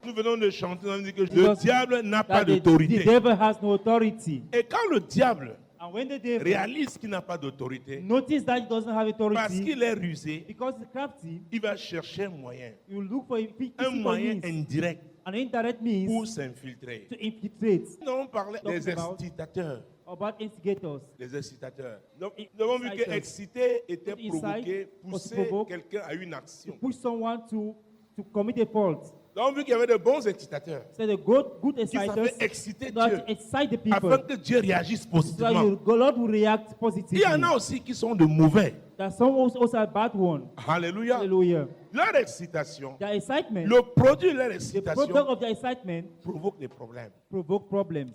Nous venons de chanter, on dit que le diable n'a pas that the d'autorité. devil has no authority. Et quand le diable And when the devil réalise qu'il n'a pas d'autorité, notice that he doesn't have parce authority, qu'il est rusé, because he's crafty, il va chercher un moyen, you look for a un physical moyen means, indirect an indirect pour means s'infiltrer. to infiltrate. Nous avons parlé des Talking about- excitateurs. About instigators. Les excitateurs. Donc, nous avons vu que exciter était Incite provoquer, was pousser provoke. quelqu'un à une action. Push someone to commit a fault. Nous avons vu qu'il y avait de bons excitateurs So the good qui exciters savaient exciter that Dieu excite the afin people. que Dieu réagisse So positivement. Lord will react Il y positively. en a aussi qui sont de mauvais. There are some also a bad one. Alléluia. Hallelujah. Leur excitation, Their excitement, le produit de leur the excitation product of their excitement provoque des problèmes. provoke problems.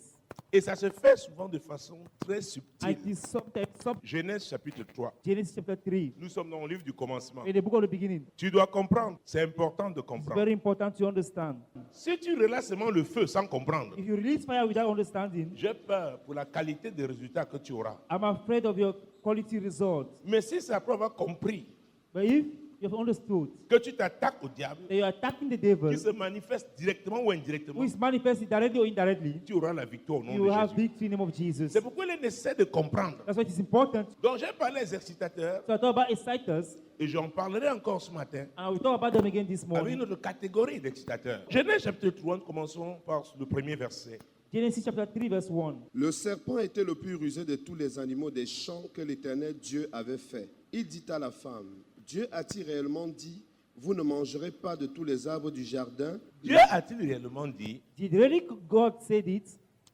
Et ça se fait souvent de façon très And subtile. it is sometimes Genèse chapitre 3. Genesis chapter 3. Nous sommes dans le livre du commencement. In the book of the beginning. Tu dois comprendre. C'est important de It's comprendre. very important to understand. Si tu relaces seulement le feu sans comprendre, If you release fire without understanding, j'ai peur pour la qualité des résultats que tu auras. I'm afraid of your quality results. Mais si c'est après avoir compris But if you have understood que tu t'attaques au diable, that you are attacking the devil, qui se manifeste directement ou indirectement, who is manifested directly or indirectly, tu auras la victoire au nom you will de have Jésus. victory in the name of Jesus. C'est pourquoi il est nécessaire de comprendre. That's why it is important. Donc j'ai parlé des excitateurs So I talk about exciters, et j'en parlerai encore ce matin and I will talk about them again this avec une morning. autre catégorie d'excitateurs. Genèse chapitre 3, commençons par le premier verset. Genesis chapter 3, verse 1. Le serpent était le plus rusé de tous les animaux des champs que l'Éternel Dieu avait fait. Il dit à la femme, Dieu a-t-il réellement dit, vous ne mangerez pas de tous les arbres du jardin? Dieu a-t-il réellement dit? Did really God said it?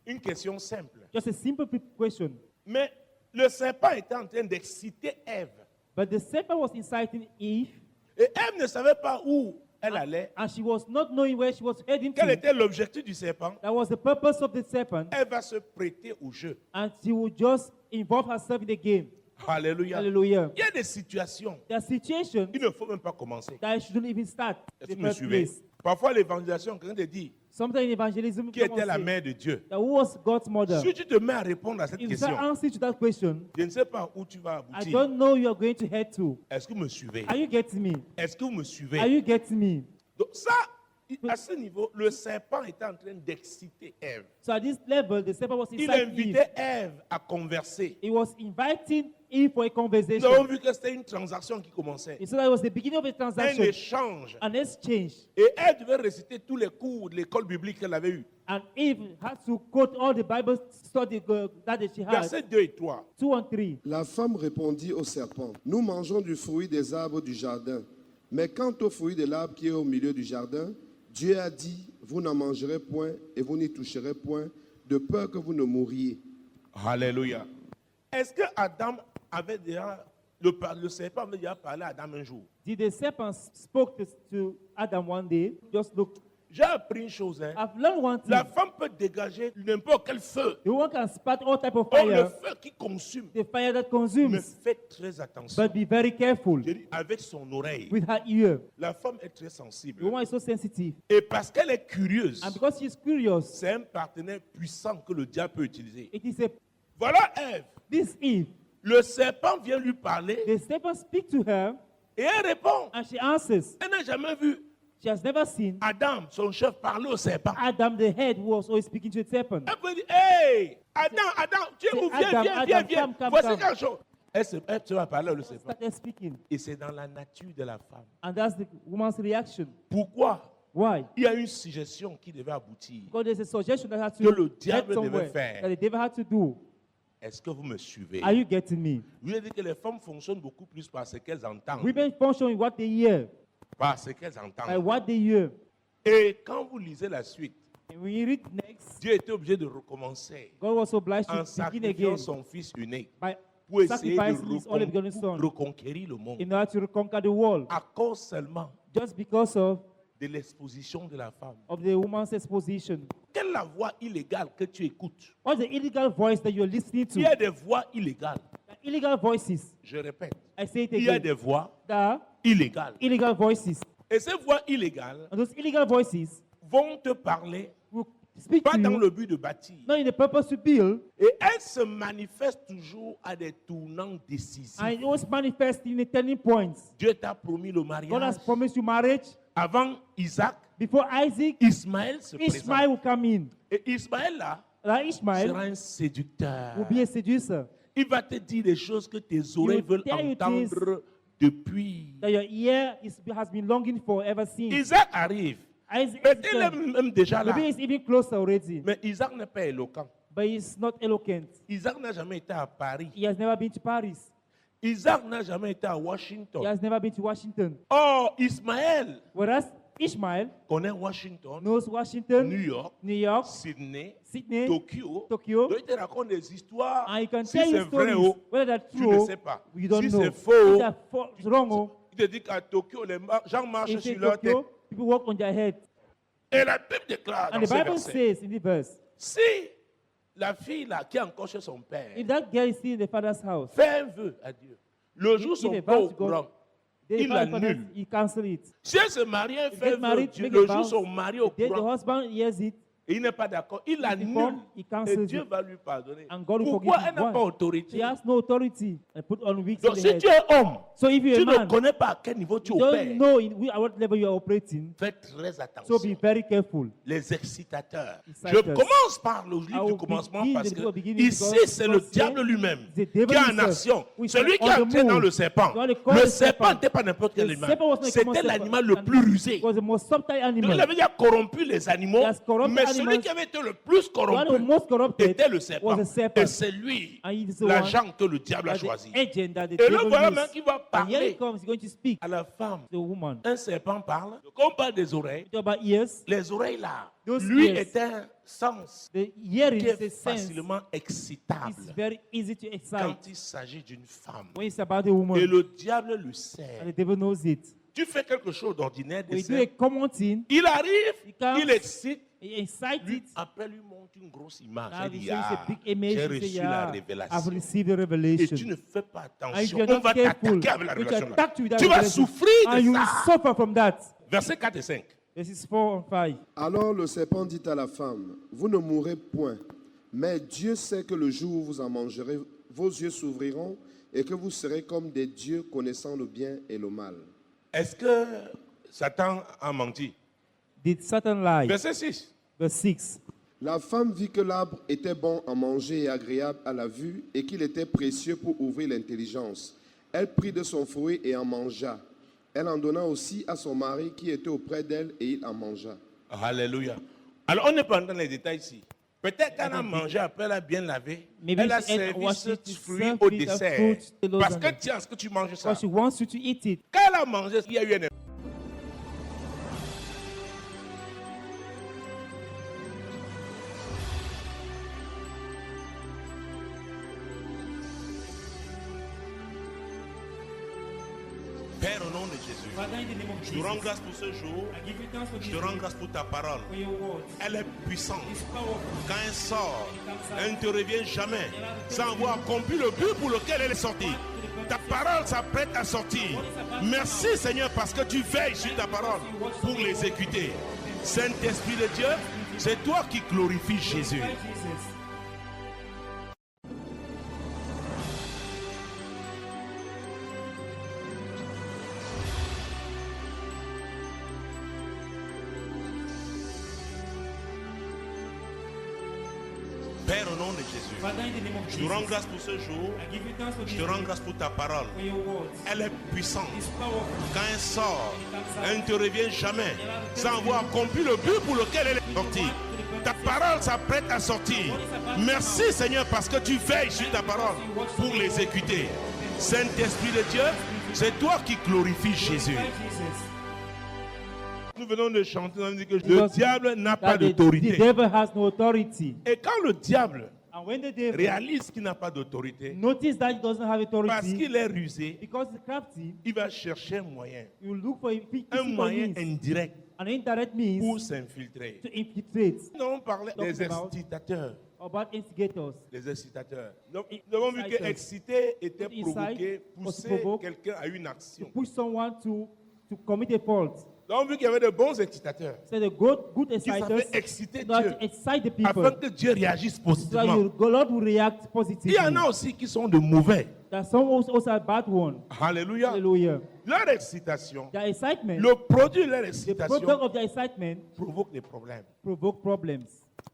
Une question simple. Just a simple question. Mais le serpent était en train d'exciter Ève. But the serpent was inciting Eve, Et Ève ne savait pas où elle allait. and she was not knowing where she was heading Quel to. était l'objectif du serpent? That was the purpose of the serpent, Elle va se prêter au jeu. and she would just involve herself in the game. Alléluia. Hallelujah. Il y a des situations There are situations qu'il ne faut même pas commencer. that I shouldn't even start Est-ce in que the vous me first suivez? place. Parfois, l'évangélisation, quelqu'un te dit Sometimes in evangelism, qui someone était la say mère de Dieu. that who was God's mother? Si tu te mets à répondre à cette If you question, start answering to that question, je ne sais pas où tu vas I aboutir. don't know you are going to head to. Est-ce que vous me suivez? Are you getting me? Est-ce que vous me Are suivez? you getting me? Donc ça, à ce niveau, le serpent était en train d'exciter Ève. So at this level, the serpent was Il inciting Eve. invitait Ève à converser. He was inviting Eve for a Nous conversation. avons vu que c'était une transaction qui commençait. So that was the beginning of a Un transaction, échange. an exchange. Et elle devait réciter tous les cours de l'école biblique qu'elle avait eu. And Eve had to quote all the Bible study that she had. Versets 2 et 3. 2 and 3. La femme répondit au serpent, nous mangeons du fruit des arbres du jardin. Mais quant au fruit de l'arbre qui est au milieu du jardin, Dieu a dit, vous n'en mangerez point et vous n'y toucherez point, de peur que vous ne mouriez. Alléluia. Est-ce que Adam avait déjà, le serpent avait déjà parlé à Adam un jour? Did the serpent spoke to Adam one day? Just look. J'ai appris une chose. Hein. I've learned one thing. La femme peut dégager n'importe quel feu. The one can spat all type of Oh, le fire, feu qui consume. the fire that Mais consumes. faites très attention. But be very careful J'ai dit, avec son oreille. with her ear. La femme est très The sensible. woman is so sensitive. Et parce qu'elle est curieuse, And because she's curious, c'est un partenaire puissant que le diable peut utiliser. it is a Voilà Ève. this Eve. Le serpent vient lui parler The serpent speak to her et elle répond. and she answers. Elle n'a jamais vu She has never seen Adam, son chef, parler au serpent. Adam, the head, who was always speaking to the serpent. Elle peut dire, hey, Adam, tu es où? Viens, Adam, viens, Adam, viens. come, Voici come. quelque chose. Elle se va parler au serpent. Started speaking. Et c'est dans la nature de la femme. And that's the woman's reaction. Pourquoi? Why? Il y a une suggestion qui devait aboutir. Because there's a suggestion that has Que to le head diable devait somewhere, faire. that the devil had to do. Est-ce que vous me suivez? Are you getting me? Vous voulez dire que les femmes fonctionnent beaucoup plus par ce qu'elles entendent. Women function in what they hear, Par ce qu'elles by entendent. what they hear. Et quand vous lisez la suite, And when you read next, Dieu était obligé de recommencer God was obliged en to begin sacrifiant again son fils unique by pour essayer sacrificing his only de begotten son reconquérir le monde. in order to reconquer the world, À cause seulement just because de l'exposition de la femme. of the woman's exposition. Quelle est la voix illégale que tu écoutes? What's the illegal voice that you're listening Il y a to? des voix illégales. The illegal voices. Je répète, I say it il y a again. des voix There are illégales. illegal voices. Et ces voix illégales And those illegal voices vont te parler, will speak pas to dans you, le but de bâtir. not in the purpose to build, Et elles se manifestent toujours à des tournants décisifs. and it always manifests in the turning points. Dieu t'a promis le God has mariage. promised you marriage. avant Isaac, Before Isaac, Ismaël se Ishmael présente. will come in. Et Ismaël là Ishmael sera un séducteur. will be a seducer. Il va te dire des choses que tes oreilles veulent tell you entendre depuis. That your ear has been longing for ever since. Isaac arrive. Isaac, Peut-être il est même déjà là. maybe it's even closer already. Mais Isaac n'est pas éloquent. But he's not eloquent. Isaac n'a jamais été à Paris. He has never been to Paris. Isaac n'a jamais été à He Washington. has never been to Washington. Oh, Ismaël Whereas Ishmael connaît Washington, knows Washington, New York, New York, Sydney, Sydney, Tokyo. Tokyo. Donc il te raconte des histoires. And he can Si tell c'est you vrai stories. ou Whether that's tu true, ne or sais pas. you don't Si know. c'est faux, If that's wrong, or il te dit qu'à Tokyo, les gens marchent if sur in leur tête. Tokyo, people walk on their head. Et la Bible déclare And dans the ce Bible verset, says in the verse, si la fille là qui est encore chez son père if that girl is still in the father's house, fait un vœu à Dieu, le jour If son a père vow au to God, courant, the il father, l'annule. he cancel it. Si elle se marie, elle fait Get un vœu married, à Dieu, make le a jour vow. son mari au The courant, husband hears it, et il n'est pas d'accord, il l'annule informed, he et cancels Dieu it. va lui pardonner. And God will Pourquoi forgive elle n'a him. pas Why? autorité? She has no authority and put on weeks in Donc the si head. tu es homme, So if you're tu a ne man, connais pas à quel niveau tu you opères, don't know at what level you are operating, fais très so attention. be very careful. Les excitateurs. Je Exciters. commence par le I livre will du commencement begin parce the que book of beginning ici because c'est le here diable lui-même the qui devil est en himself, action. which Celui is qui est on the entré dans move. le serpent. God called Le the serpent serpent. n'était pas n'importe quel The animal. serpent was not a common C'était serpent. l'animal le plus rusé. It was the most subtle Donc animal. il avait déjà corrompu les animaux, He has corrupted mais celui animals. qui avait été le plus The one who corrompu most corrupted était le serpent. was a serpent. Et c'est lui And he is the l'agent que le diable a one, choisi. the agent that the Et le devil voilà used. même qui va And here he parler comes, he's going to speak à la femme. to the woman. Un serpent parle. Quand on parle des oreilles, Talk about ears. les oreilles là, Those lui ears. est un sens The hearing qui is est a sense. facilement It's excitable very easy to quand excite il s'agit d'une femme. when it's about a woman. Et le diable le And sait. the devil knows it. Tu fais quelque chose d'ordinaire, When de you do a simple. common thing, Il arrive, He comes. il excite, he incites lui, it. après lui monte une grosse image. Now Elle he dit, shows a ah, big image. j'ai He say, reçu la yeah, I've révélation. received the Et revelation. tu ne fais pas And if attention, you're on not va careful, t'attaquer avec la we can révélation. attack you with that Tu vas revelation. souffrir And de you will ça. suffer from that. Versets 4 et 5. This is 4 and 5. Alors le serpent dit à la femme, vous ne mourrez point, mais Dieu sait que le jour où vous en mangerez, vos yeux s'ouvriront et que vous serez comme des dieux connaissant le bien et le mal. Est-ce que Satan a menti? Did Satan lie? Verset 6. Verse 6. La femme vit que l'arbre était bon à manger et agréable à la vue et qu'il était précieux pour ouvrir l'intelligence. Elle prit de son fruit et en mangea. Elle en donna aussi à son mari qui était auprès d'elle et il en mangea. Alléluia. Alors, on n'est pas dans les détails ici. Peut-être qu'elle a mangé, après elle a bien lavé. Maybe Elle a she ate servi what ce she fruit served au with a dessert. fruit to those Parce on que it. tiens, est-ce que tu manges ça? Because she wants you to eat it. Quand elle a mangé, il y a eu un... Père, au nom de Jésus, Father, in the name of je te rends grâce pour ce jour. I give you thanks for Je this te rends grâce pour ta parole. for your words. Elle est puissante. It's powerful. Quand elle sort, elle ne te revient jamais sans avoir accompli le but pour lequel elle est sortie. Ta parole s'apprête à sortir. Merci Seigneur parce que tu veilles sur ta parole pour l'exécuter. Saint-Esprit de Dieu, c'est toi qui glorifies Jésus. By Jesus. Père, au nom de Jésus, Father, in the name of je te rends Jesus. grâce pour ce jour. I give you thanks for Je this te rends grâce pour ta parole. for your words. Elle est puissante. It's powerful. Quand elle sort, elle ne te revient jamais sans avoir accompli le but pour lequel elle est sortie. Ta parole s'apprête à sortir. Merci Seigneur parce que tu veilles sur ta parole pour l'exécuter. Saint-Esprit de Dieu, c'est toi qui glorifies Jésus. By Jesus. Nous venons de chanter, on dit que le Because diable n'a pas That the d'autorité. devil has no authority. Et quand le diable And when the devil réalise qu'il n'a pas d'autorité, notice that he doesn't have parce authority, qu'il est rusé, because he's crafty, il va chercher un moyen, you look for a un physical moyen means, indirect an indirect pour means s'infiltrer. to infiltrate. Nous avons parlé des Talking about- excitateurs. About instigators. Les excitateurs. Donc, nous avons vu que exciter était Incite, provoquer, was pousser provoke, quelqu'un à une To action. push someone to commit a fault. Nous avons vu qu'il y avait de bons excitateurs So the good qui savaient exciters exciter that Dieu excite the afin people. que Dieu réagisse So positivement. God will react Il positively. y en a aussi qui sont de mauvais. There are some also a bad one. Alléluia. Hallelujah. Leur excitation, Their excitement, le produit de leur the excitation product of their excitement provoque des problèmes. provoke problems.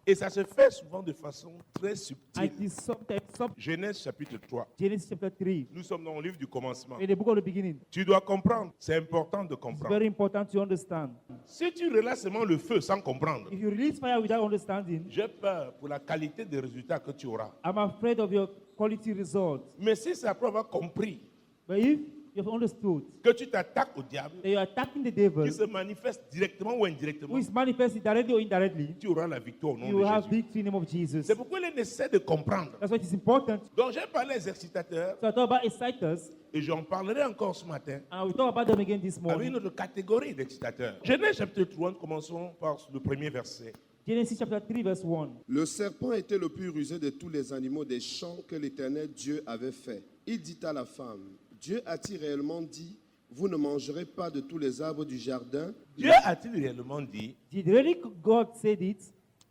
Et ça se fait souvent de façon très And subtile. it is sometimes Genèse chapitre 3. Genesis chapter 3. Nous sommes dans le livre du commencement. In the book of the beginning, Tu dois comprendre. C'est important de it's comprendre. very important to understand. Si tu relâches seulement le feu sans comprendre, If you release fire without understanding, j'ai peur pour la qualité des résultats que tu auras. I'm afraid of your quality results. Mais si c'est après avoir compris But if you've understood que tu t'attaques au diable, that you are attacking the devil, qui se manifeste directement ou indirectement, who is manifested directly or indirectly, tu auras la victoire au nom you de have Jésus. victory in the name of Jesus. C'est pourquoi il est nécessaire de comprendre. That's why it is important. Donc j'ai parlé des excitateurs So I talk about exciters, et j'en parlerai encore ce matin and I will talk about them again this avec une morning. autre catégorie d'excitateurs. Genèse chapitre 3, commençons par le premier verset. Genesis chapter 3, verse 1. Le serpent était le plus rusé de tous les animaux des champs que l'Éternel Dieu avait fait. Il dit à la femme, Dieu a-t-il réellement dit, vous ne mangerez pas de tous les arbres du jardin? Dieu a-t-il réellement dit Did really God said it?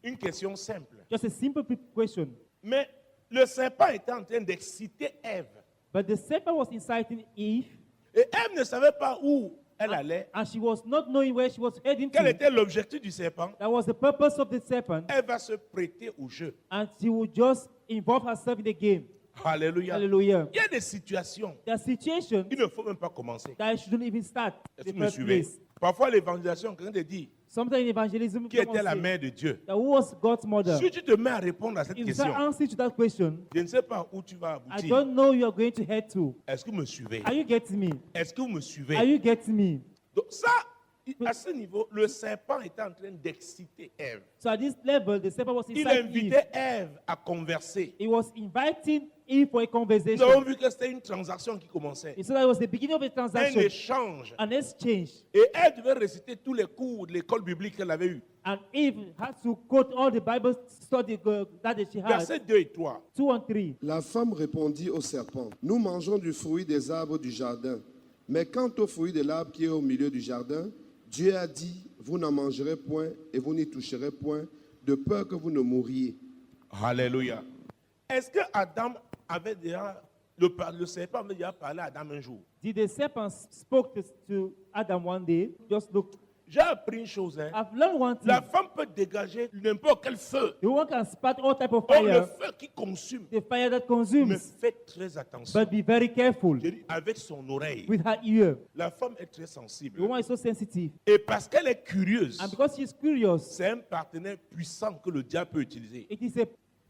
une question simple? Just a simple question. Mais le serpent était en train d'exciter Ève. But the serpent was inciting Eve, Et Ève ne savait pas où elle allait. and she was not knowing where she was heading Quel to. était l'objectif du serpent? That was the purpose of the serpent, Elle va se prêter au jeu. and she would just involve herself in the game. Alléluia. Hallelujah. Il y a des situations, There are situations il ne faut même pas commencer. that I shouldn't even start Est-ce in que the vous me first suivez? place. Parfois, l'évangélisation, quelqu'un te dit Sometimes in evangelism, qui someone était la say mère de Dieu. that who was God's mother? Si tu te mets à répondre à cette If you start question, answering to that question, je ne sais pas où tu vas I aboutir. don't know you are going to head to. Est-ce que vous me suivez? Are you getting me? Est-ce que vous me Are suivez? you getting me? Donc ça, à ce niveau, le serpent était en train d'exciter Ève. So at this level, the serpent was Il inciting Eve. invitait Ève à converser. He was inviting Eve for a Nous conversation. avons vu que c'était une transaction qui commençait. And so that was the beginning of a Un transaction, échange. an exchange. Et elle devait réciter tous les cours de l'école biblique qu'elle avait eu. And Eve had to quote all the Bible study that she had. Versets 2 et 3. 2 and 3. La femme répondit au serpent, nous mangeons du fruit des arbres du jardin. Mais quant au fruit de l'arbre qui est au milieu du jardin, Dieu a dit, vous n'en mangerez point et vous n'y toucherez point, de peur que vous ne mouriez. Alléluia. Est-ce que Adam avait déjà, le serpent avait déjà parlé à Adam un jour? Did the serpent spoke to Adam one day? Just look. J'ai appris une chose. Hein. I've learned one thing. La femme peut dégager n'importe quel feu. The woman can spat all type of Oh, le fire, feu qui consume. the fire that Mais consumes. faites très attention. But be very careful J'ai dit, avec son oreille. with her ear. La femme est très The sensible. woman is so sensitive. Et parce qu'elle est curieuse, And because she's curious, c'est un partenaire puissant que le diable peut utiliser. it is a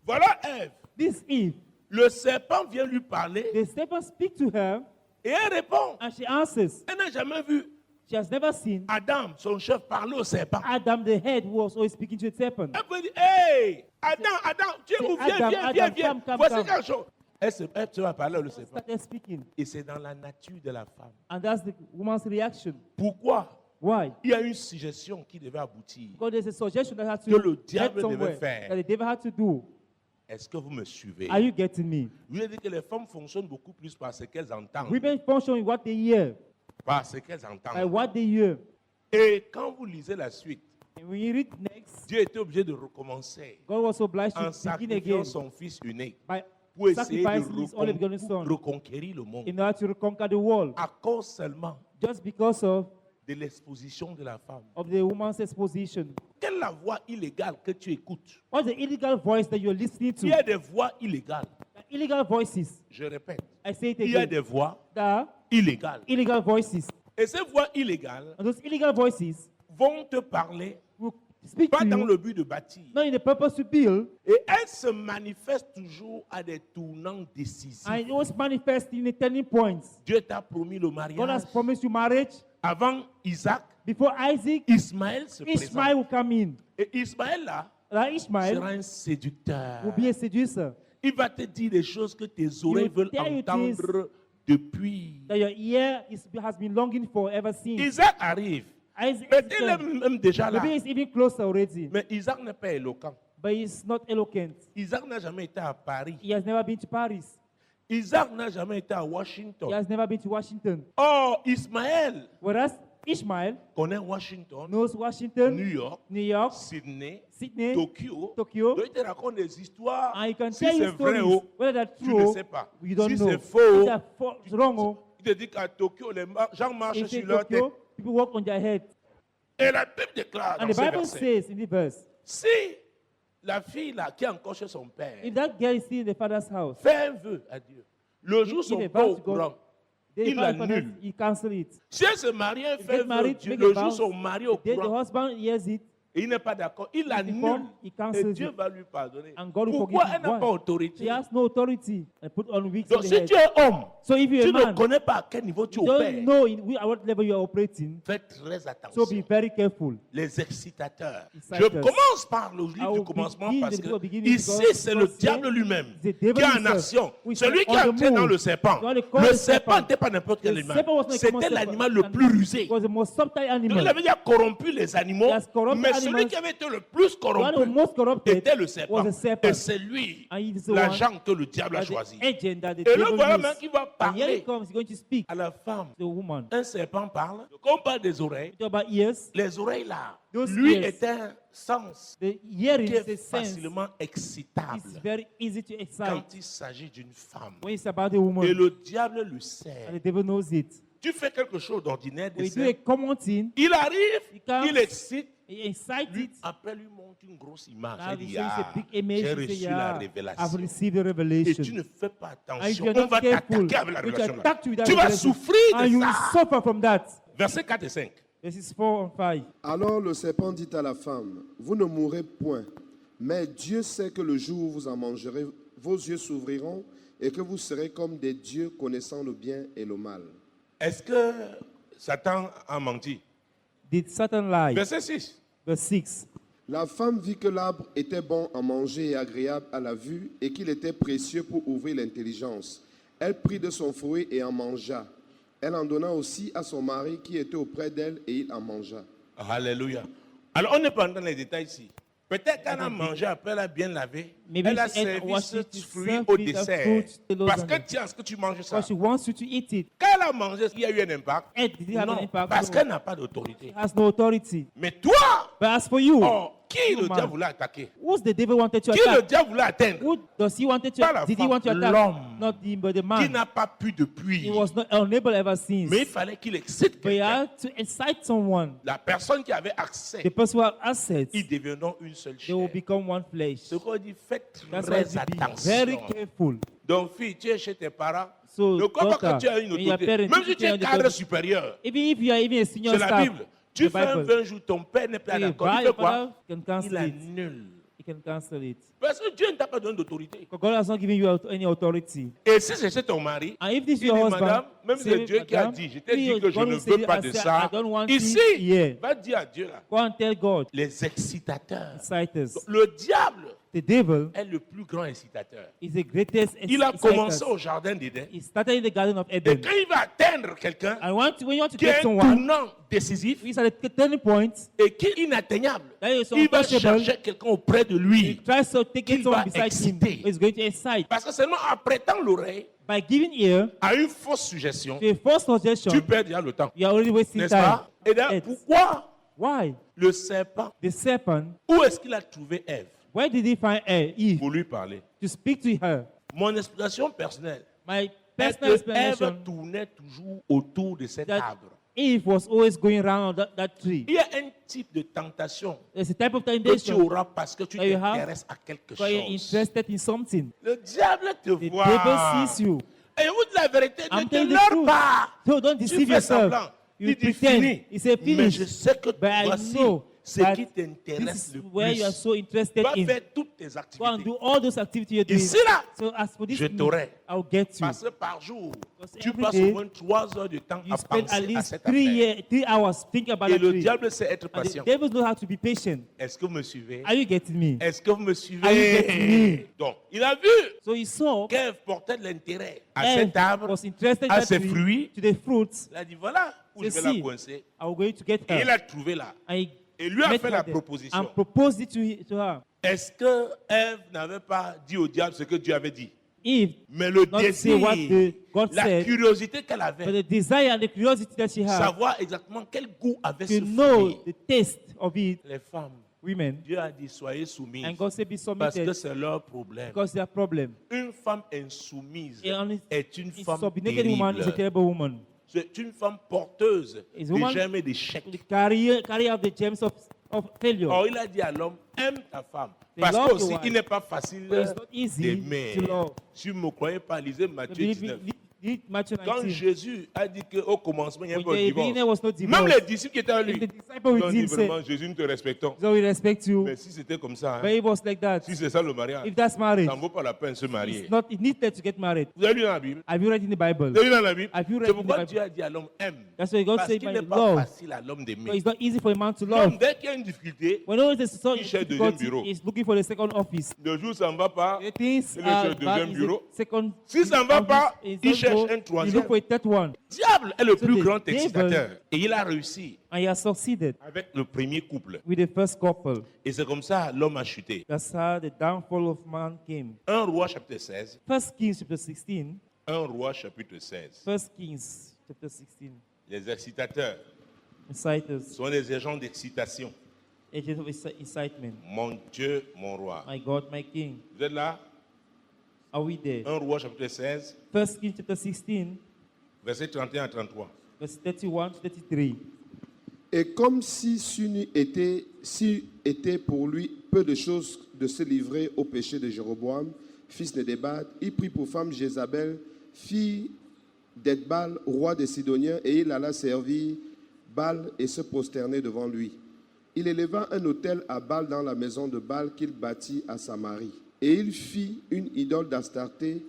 Voilà Ève. this Eve. Le serpent vient lui parler The serpent speak to her et elle répond. and she answers. Elle n'a jamais vu She has never seen Adam, son chef, parler au serpent. Adam, the head, who was always speaking to the serpent. Elle peut dire, hey, Adam, tu es C'est où? Viens, Adam, viens, Adam, viens, viens. come, Voici come. quelque chose. Elle se va parler au serpent. Started speaking. Et c'est dans la nature de la femme. And that's the woman's reaction. Pourquoi? Why? Il y a une suggestion qui devait aboutir. Because there's a suggestion that had Que to le get diable devait somewhere, faire. that the devil had to do. Est-ce que vous me suivez? Are you getting me? Vous voulez dire que les femmes fonctionnent beaucoup plus par ce qu'elles entendent. Women function in what they hear, Par ce qu'elles by entendent. what they hear. Et quand vous lisez la suite, And when you read next, Dieu était obligé de recommencer God was obliged en to begin sacrifiant again son fils unique by pour essayer sacrificing his only begotten de son reconquérir le monde. in order to conquer the world, À cause seulement just because de l'exposition de la femme. of the woman's exposition. Quelle est la voix illégale que tu écoutes? What's the illegal voice that you're listening Il y a to? des voix illégales. The illegal voices. Je répète, I say it il y a again. des voix There are illégales. illegal voices. Et ces voix illégales And those illegal voices vont te parler will speak pas to dans you, le but de bâtir. not in the purpose to build, Et elles se manifestent toujours à des tournants décisifs. and it was manifest in the turning points. Dieu t'a promis le God has mariage. promised you marriage. Avant Isaac, Before Isaac, Ismaël se Ishmael présente. will come in. Et Ismaël là That Ishmael sera un séducteur. will be a seducer. Il va te dire des choses que tes oreilles veulent tell you entendre depuis. That your ear has been longing for ever since. Isaac arrive. Isaac, Peut-être il est même déjà là. maybe it's even closer already, Mais Isaac n'est pas éloquent. but he's not eloquent. Isaac n'a jamais été à Paris. He has never been to Paris. Isaac n'a jamais été à He Washington. has never been to Washington. Oh, Ismaël, Whereas Ishmael connaît Washington, knows Washington, New York, New York, Sydney, Sydney, Tokyo. Tokyo. Donc il te raconte des histoires. And he can Si tell c'est you vrai stories, ou whether that's tu true ne or sais pas. you don't Si know. c'est faux, If that's wrong, or il te dit qu'à Tokyo, les gens marchent if sur in leur tête. Tokyo, people walk on their head. Et la Bible déclare And dans the ce Bible verset, says in the verse, si la fille là qui est encore chez son père if that girl is still in the father's house, fait un vœu à Dieu, le jour if son a père vow au to God, courant, the il father, l'annule. he cancel it. Si elle se marie, elle If fait get un vœu, married, Dieu, make le a jour vow, son mari au the day the courant, husband hears it, et il n'est pas d'accord, il l'annule he et cancels Dieu it. va lui pardonner. And God will Pourquoi forgive elle n'a him. pas Why? autorité? She has no authority. And put on weeks on Donc the si head. tu es homme, So if you're tu a ne man, connais pas à quel niveau tu you don't opères, know at what level you are operating, fais très so attention. be very careful. Les excitateurs. Je Exciters. commence par le I livre will du commencement begin parce the que book of beginning ici because c'est le here diable lui-même is the qui devil est en himself, action. who is Celui qui on a the entré dans move. le serpent. You want to call Le the serpent serpent. n'était pas n'importe quel The animal. serpent was not a common C'était serpent. l'animal le plus rusé. It was the most subtle Donc animal. il avait déjà corrompu les animaux, He has corrupted mais celui animals. qui avait été le plus The one who corrompu most corrupted était le serpent. was the serpent. Et c'est lui, And he is the l'agent que le diable a That the choisi. agent that the Et le devil voilà used. maintenant qui va And here he parler comes, he's going to speak à la femme. to the woman. Un serpent parle. Quand on parle des oreilles, Talk about ears. les oreilles là, Those lui ears. est un sens The hearing qui is est a sense. facilement excitable It's very easy to excite quand il s'agit d'une femme. when it's about a Et woman. le diable le And sait. the devil knows it. Tu fais quelque chose d'ordinaire, When you do a d'essai. common thing, Il arrive, He comes. il excite. he incites Lui, it. après lui monte une grosse image. Now Il he dit, says a ah, big image. j'ai He reçu says, la yeah, I've révélation. received the Et revelation. tu ne fais pas And if attention. you're On not va careful, t'attaquer avec la we révélation. can là. attack you with that Tu vas revelation. souffrir And de you will ça. suffer from that. Versets 4 et 5. Verses 4 and 5. Alors le serpent dit à la femme, vous ne mourrez point, mais Dieu sait que le jour où vous en mangerez, vos yeux s'ouvriront et que vous serez comme des dieux connaissant le bien et le mal. Est-ce que Satan a menti? Did Satan lie? Verset 6. Verse 6. La femme vit que l'arbre était bon à manger et agréable à la vue et qu'il était précieux pour ouvrir l'intelligence. Elle prit de son fruit et en mangea. Elle en donna aussi à son mari qui était auprès d'elle et il en mangea. Alléluia. Alors, on n'est pas dans les détails ici. Peut-être qu'elle a mangé, après elle a bien lavé. Maybe Elle a she ate servi what ce she fruit served au with a dessert. fruit to those Parce on que it. tiens, est-ce que tu manges ça? Because she wants you to eat it. Quand elle a mangé, il y a eu un impact? Did it have an Non, impact? parce No. qu'elle n'a pas d'autorité. It has no authority. Mais toi, But as for you, qui le man. diable voulait attaquer? who's the devil wanted to Qui le attack? diable voulait atteindre? Who does he wanted to Pas la Did he femme, want to attack? l'homme. Not him, but the Qui man. n'a pas pu depuis. He was not unable ever since. Mais il fallait qu'il excite But he quelqu'un. had to incite someone. La personne qui avait accès, The person who has assets, ils deviendront une seule they will chair. become one flesh. Ce qu'on dit, faites That's why très you be very attention. careful. Donc, fille, tu es chez tes parents. So, Ne crois pas daughter, que tu as une when you are autorité. parent, Même si tu es you can cadre have supérieur, Even if you are even a senior c'est la staff, Bible. Tu the fais un Bible, 20 jours, ton père n'est pas if you d'accord. Il buy fait your quoi? father, you can Il cancel it. annule. You can cancel it. Parce que Dieu ne t'a pas donné d'autorité. Because God has not given you any authority. Et si c'est ton mari, And if this is il your dit, husband, madame, même si say, c'est Dieu qui a madame, dit, je t'ai dit please, que je God ne will say, veux pas I de say, ça. I don't want Ici, it here. va dire à Dieu là, Go and tell God, les excitateurs. inciters. Le diable The devil est le plus grand incitateur. is the greatest Il a inciter. commencé au jardin d'Éden. He started in the Garden of Et Eden. quand il va atteindre quelqu'un And when you want to qui get est un someone, tournant décisif he's at the turning point, et qui est inatteignable, that is il va untouchable. chercher quelqu'un auprès de He lui. tries to take Qu'il it someone va beside him. exciter. He's going to excite. Parce que seulement en prêtant l'oreille By giving ear à une fausse suggestion, to a false suggestion, tu perds déjà le temps. you are already wasting N'est-ce time. pas? Et là, Yes. pourquoi Why? le serpent, The serpent, où est-ce qu'il a trouvé Ève where did he find Eve pour lui parler? to speak to her? Mon explication personnelle My est personal que explanation Ève tournait toujours autour de cet that arbre. Eve was always going around that tree. Il y a un type de tentation There's a type of que tu temptation auras parce que tu that you have t'intéresses à quelque because you're chose. interested in something. Le diable te The voit. devil sees you. Et vous dites la vérité, ne I'm te telling the leurre truth. pas. So don't Tu deceive fais yourself. semblant. You Il dit pretend. fini. He said Mais finish. je sais que But I voici know ce that qui this t'intéresse is le where you are plus. so interested Va in. faire toutes tes Go and activités. do all those activities you're doing. Ici là, So as for this, je t'aurai. I'll get you. Parce que par jour, Because tu every passes day, au moins 3 heures de temps You à spend at penser à least cette 3 affaire. hours thinking about Et that le tree. diable sait être And the patient. devil knows how to be patient. Est-ce que vous me suivez? Are you getting me? Est-ce que vous me Are you suivez? getting me? Donc, il a vu So he saw qu'Ève portait de l'intérêt à Eve cet arbre, was interested in à that ses tree, fruits. to the fruits. Il a dit voilà où je So vais la see, coincer. I'm going to get Et il her. a trouvé là. And he Et lui a met fait her la there proposition. and proposed it to her. Est-ce que Ève n'avait pas dit au diable ce que Dieu avait dit? Eve Mais le not say what désir, God la said, curiosité qu'elle but avait, the desire and the curiosity that she had savoir exactement quel goût avait to ce know fruit. the taste of it, Les femmes, women, Dieu a dit soyez soumises and God said be parce que submitted c'est leur problème. because their problem. Une femme insoumise A est une a femme subordinated woman is a terrible. terrible woman. C'est une femme porteuse Is de woman- germes et d'échecs. To carry out the gems of failure. Or, il a dit à l'homme, aime ta femme. They Parce love que your aussi, wife. il n'est pas facile But it's not easy d'aimer. to love. Si vous ne me croyez pas, lisez So Matthieu believe 19. me, read Matthew Quand 19. Jésus a dit qu'au commencement, il y a When pas de the beginning divorce. was no Même divorce. les disciples qui étaient avec And lui, the disciple ils with ont him dit said, vraiment, Jésus, nous te respectons. so we respect you. Mais si c'était comme ça, But hein, it was like that. si c'est ça le mariage, If that's marriage, ça ne vaut pas la peine de se marier. it's not, it needs that to get married. Vous avez lu dans la Bible? Have you read in the Bible? Vous avez lu dans la Bible? Have you read C'est in the pourquoi Bible? Dieu a dit à l'homme, aime. That's why God Parce said, qu'il my n'est pas love. facile à l'homme So d'aimer. it's not easy for a man to L'homme, love. dès qu'il y a une difficulté, When always there's some il cherche deuxième difficulty, bureau. he's looking for the second office. le jour où ça ne va pas, The things Il are cherche bad, deuxième is bureau. the second Si ça ne va office, pas, is il not cherche go, un you troisième. look for a third one. diable est le So plus the grand devil- excitateur. Et il a réussi And he has succeeded avec le premier couple. with the first couple. Et c'est comme ça l'homme a chuté. That's how the downfall of man came. 1 Roi chapitre 16. First Kings chapter 16. 1 Roi chapitre 16. First Kings chapter 16. Les excitateurs Inciters, sont des agents d'excitation. agents of incitement. Mon Dieu, mon roi. My God, my King. Vous êtes là? Are we there? 1 Roi chapitre 16, First Kings chapter 16, verset 31 à 33. verse 31 to 33. Et comme si était pour lui peu de choses de se livrer au péché de Jéroboam, fils de Nébat, il prit pour femme Jézabel, fille d'Edbal, roi des Sidoniens, et il alla servir Baal et se prosterner devant lui. Il éleva un autel à Baal dans la maison de Baal qu'il bâtit à Samarie. Et il fit une idole d'Astarté.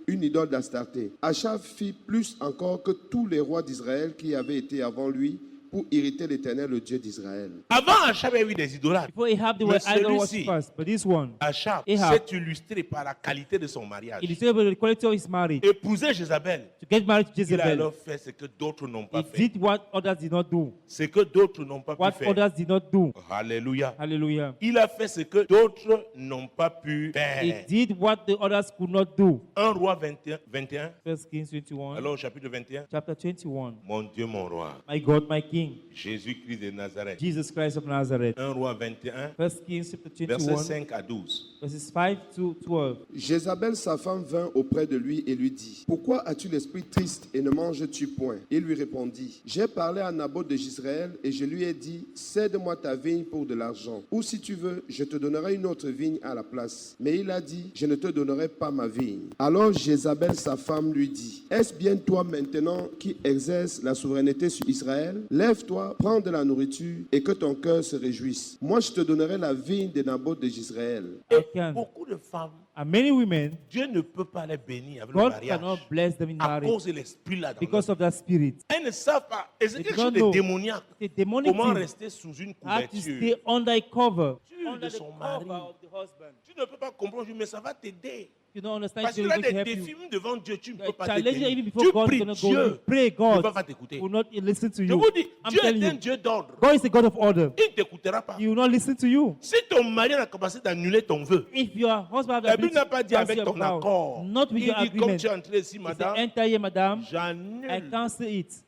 Achab fit plus encore que tous les rois d'Israël qui avaient été avant lui pour irriter l'Éternel, le Dieu d'Israël. Avant, Achab avait eu des idolâtres. Before Ahab, they Mais were idol celui-ci- worshippers, but this one, Achab Ahab- s'est illustré par la qualité de son mariage. it is about the quality of his marriage. Épouser Jézabel, To get married to il a Jezebel, alors fait ce que d'autres n'ont pas he fait. did what others did not do. Ce que d'autres n'ont pas What pu faire. others did not do. Alléluia. Hallelujah. Il a fait ce que d'autres n'ont pas pu He faire. did what the others could not do. 1 Roi 21. First Kings 21, Alors au chapitre 21. chapter 21. Mon Dieu, mon roi. My God, my King, Jésus-Christ de Nazareth. Jesus Christ of Nazareth. 1 Roi 21, First Kings chapter versets 21, 5 à 12. verses 5 to 12. Jézabel, sa femme, vint auprès de lui et lui dit, « Pourquoi as-tu l'esprit triste et ne manges-tu point ?» Il lui répondit, « J'ai parlé à Naboth de Jezreel et je lui ai dit, cède-moi ta vigne pour de l'argent. Ou si tu veux, je te donnerai une autre vigne à la place. Mais il a dit, je ne te donnerai pas ma vigne. Alors Jézabel, sa femme, lui dit, est-ce bien toi maintenant qui exerces la souveraineté sur Israël? Lève-toi, prends de la nourriture et que ton cœur se réjouisse. Moi, je te donnerai la vigne de Naboth de Jezreel. Et Can. beaucoup de femmes, And many women, Dieu ne peut pas les bénir avec le God mariage cannot bless them in à marriage cause de l'esprit là. because of that spirit. Elles ne savent pas. Et c'est They quelque don't chose de know. démoniaque. The demonic Comment thing, rester sous une how to stay couverture under a cover, de under the son cover mari. of the husband. Tu ne peux pas comprendre, mais ça va t'aider. You don't understand, Parce it's qu'il y a going to des help défis you. même devant Dieu, tu ne peux The pas te challenge even tenir. before Tu God is pries going to go, Dieu, you pray, il ne God va pas t'écouter. will not listen to Je you. vous dis, I'm Dieu telling est un you, Dieu d'ordre. God is a God of order. Il ne t'écoutera pas. He will not listen to you. Si ton mari a la capacité d'annuler ton vœu, If your husband has the la Bible ability n'a pas to dit avec cancel ton your vow, accord. not with Il your dit, comme agreement, tu es entré ici, he said, madame, enter here, madam, I j'annule. cancel it.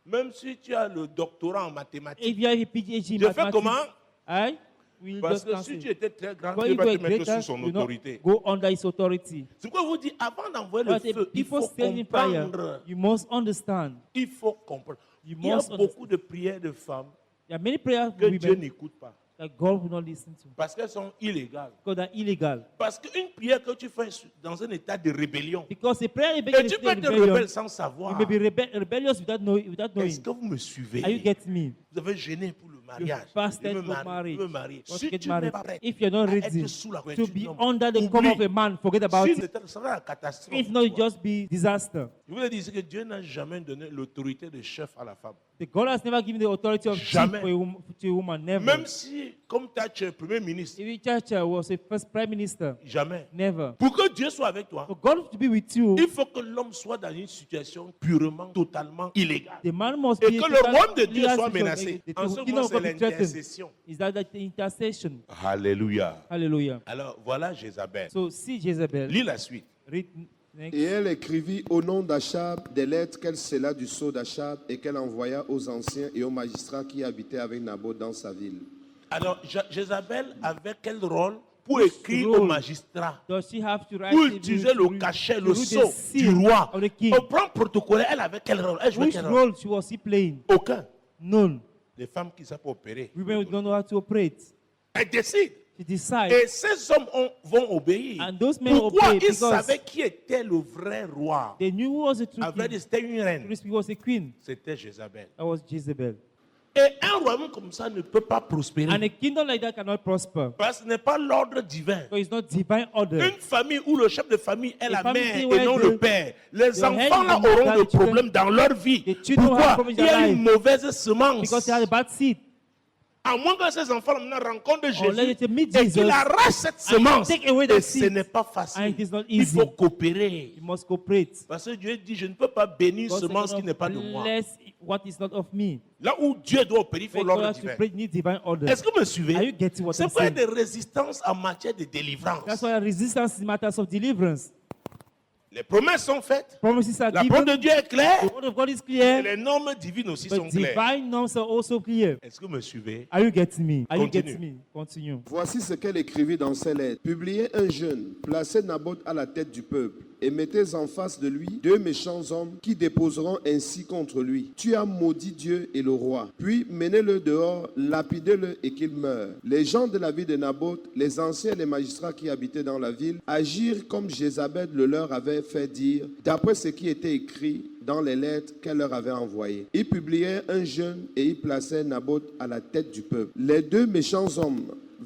Même si tu as le doctorat en mathématiques. If you have a PhD in Je fais mathematics, comment? I will Parce just que cancel si it. tu étais très grand, But Dieu if va you are te mettre greater, sous son you not autorité. go under his authority. C'est pourquoi je vous dis, avant d'envoyer le But feu, il before faut standing prayer, comprendre. you must understand. Il faut comprendre. You Il y a must beaucoup de prières de femmes There are many prayers que for Dieu women n'écoute pas. that God will not listen to Parce qu'elles sont illégales. because they're illegal. Parce qu'une prière que tu fais dans un état de rébellion, Because a prayer et rebellion tu is peux être rebellion. rebelle sans You savoir. may be rebellious without knowing. Est-ce que vous me suivez? Are you getting me? Vous avez gêné pour le You mariage. fasted Je me for marie, marriage. je me marie. Want Si to get tu n'es married. pas prêt If you're not à ready être sous la to couverture be d'un homme, under the oublie. cover of a man, forget about Si it. ce sera la catastrophe. If not, it just be disaster. Je voulais dire que Dieu n'a jamais donné l'autorité de chef à la femme. The God has never given the authority of chief Jamais. to a woman. Never. Même si, comme Thatcher, premier ministre, If Churchill was a first prime minister, jamais. never. Pour que Dieu soit avec toi, For God to be with you, il faut que l'homme soit dans une situation purement, totalement illégale. the man must Et be que a le total royaume de Dieu legal soit situation. menacé. The En ce kingdom moment, of c'est God be threatened. l'intercession. Is that the intercession? Alléluia. Hallelujah. Alors, voilà Jézabel. So see Jezebel. Lis la suite. Read next. Et elle écrivit au nom d'Achab des lettres qu'elle scella du sceau d'Achab et qu'elle envoya aux anciens et aux magistrats qui habitaient avec Naboth dans sa ville. Alors, Jézabel avait quel rôle pour écrire aux role magistrats, Does she have to write pour to utiliser le cachet, le sceau du seal roi? of the king? Au plan protocolaire, elle avait quel rôle? Elle jouait Which quel rôle? role was he playing? Aucun. None. Les femmes qui savent opérer. Women who don't know how to operate. Elles décident. She decides. Et ces hommes vont obéir. And those men Pourquoi? obey Ils because savaient qui était le vrai roi. they knew who was the true Avec king. c'était une reine. He was a queen. C'était Jézabel. That was Jezebel. Et un royaume comme ça ne peut pas prospérer. And a kingdom like that cannot prosper. Parce que ce n'est pas l'ordre divin. So it's not divine order. Une famille où le chef de famille est la family mère et where non the- le père. Les the head enfants là is the mother, auront des the children- problèmes dans leur vie. the children will Pourquoi? have problems Il in y a their une life. mauvaise semence. Because they had a bad seed. À moins que ces enfants là rencontrent Unless Jésus they meet et Jesus qu'il arrache cette semence. take away Et that ce seed. n'est pas And facile. it is not Il easy. faut coopérer. You must cooperate. Parce que Dieu dit, je ne peux pas bénir God semence said, qui n'est pas de moi. bless what is not of me. Là où Dieu doit opérer, il faut Make l'ordre God to divin. pray need divine order. Est-ce que vous me suivez? Are you getting what C'est I'm pourquoi il y a saying? des résistances en matière de délivrance. That's why resistance is matters of deliverance. Les promesses sont faites. Promises are La parole given. de Dieu est claire. The word of God is Et clear. les normes divines aussi sont But claires. divine norms are also clear. Est-ce que vous me suivez? Are you getting me? Are you Continue. getting me? Continue. Voici ce qu'elle écrivit dans ses lettres. Publiez un jeune, placez Naboth à la tête du peuple, et mettez en face de lui deux méchants hommes qui déposeront ainsi contre lui. Tu as maudit Dieu et le roi. Puis menez-le dehors, lapidez-le et qu'il meure. Les gens de la ville de Naboth, les anciens et les magistrats qui habitaient dans la ville, agirent comme Jézabel le leur avait fait dire, d'après ce qui était écrit dans les lettres qu'elle leur avait envoyées. Ils publiaient un jeune et ils plaçaient Naboth à la tête du peuple. Les deux méchants hommes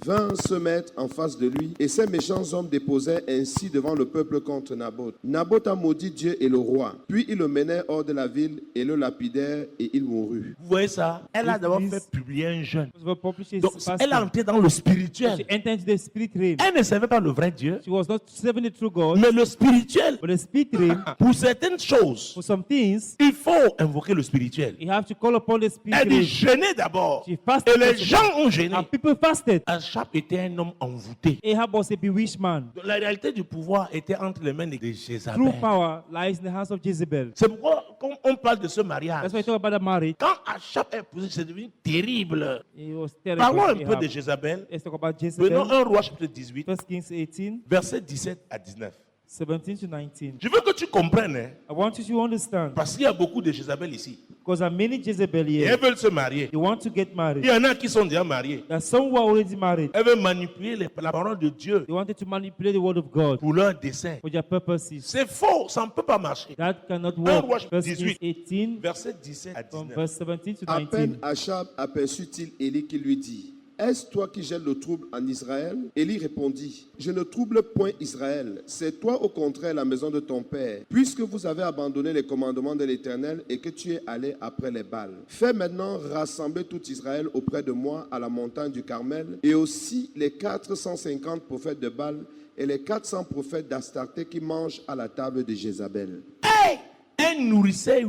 vinrent se mettre en face de lui, et ces méchants hommes déposaient ainsi devant le peuple contre Naboth. Naboth a maudit Dieu et le roi. Puis ils le menèrent hors de la ville et le lapidèrent, et il mourut. Vous voyez ça? Elle a This d'abord means- fait publier un jeune. She was published Donc, as elle est entrée dans le She spirituel. entered into the spirit realm. Elle ne savait pas le vrai Dieu. She was not serving the true God, Mais le spirituel, but the spirit realm, pour certaines choses, for some things, il faut invoquer le spirituel. you have to call upon the spirit Elle dit realm. jeûner d'abord. She fasted Et les first. gens ont gêné. And people fasted. Achab était un homme envoûté. Ahab was a bewitched man. Donc, la réalité du pouvoir était entre les mains de True Jézabel. power lies in the hands of Jezebel. C'est pourquoi, quand on parle de ce mariage, That's why I talk about the marriage. quand Achab est posé, c'est devenu terrible. It was terrible. Parlons un Ahab. peu de Jézabel. Let's talk about Prenons Jezebel. 1 Roi chapitre 18, 1 Kings 18, versets 17 à 19. 17 to 19. Je veux que tu comprennes, hein, I want you to understand, parce qu'il y a beaucoup de Jézabel ici. because there are many Jezebel Et here. elles veulent se marier. They want to get Il married. y en a qui sont déjà mariés. There are some who are already married. Elles veulent manipuler la parole de Dieu They wanted to manipulate the word of God pour leur dessein. for their purposes. C'est faux, ça ne peut pas marcher. That cannot 1 Roi work. 1 Kings 18, 18, versets 17 à from 19. verse 17 to À 19. peine Achab aperçut-il Élie qui lui dit, est-ce toi qui gèles le trouble en Israël? Élie répondit, je ne trouble point Israël, c'est toi au contraire la maison de ton père, puisque vous avez abandonné les commandements de l'Éternel et que tu es allé après les Baals. Fais maintenant rassembler tout Israël auprès de moi à la montagne du Carmel, et aussi les 450 prophètes de Baal et les 400 prophètes d'Astarté qui mangent à la table de Jézabel. Hey! Elle nourrissait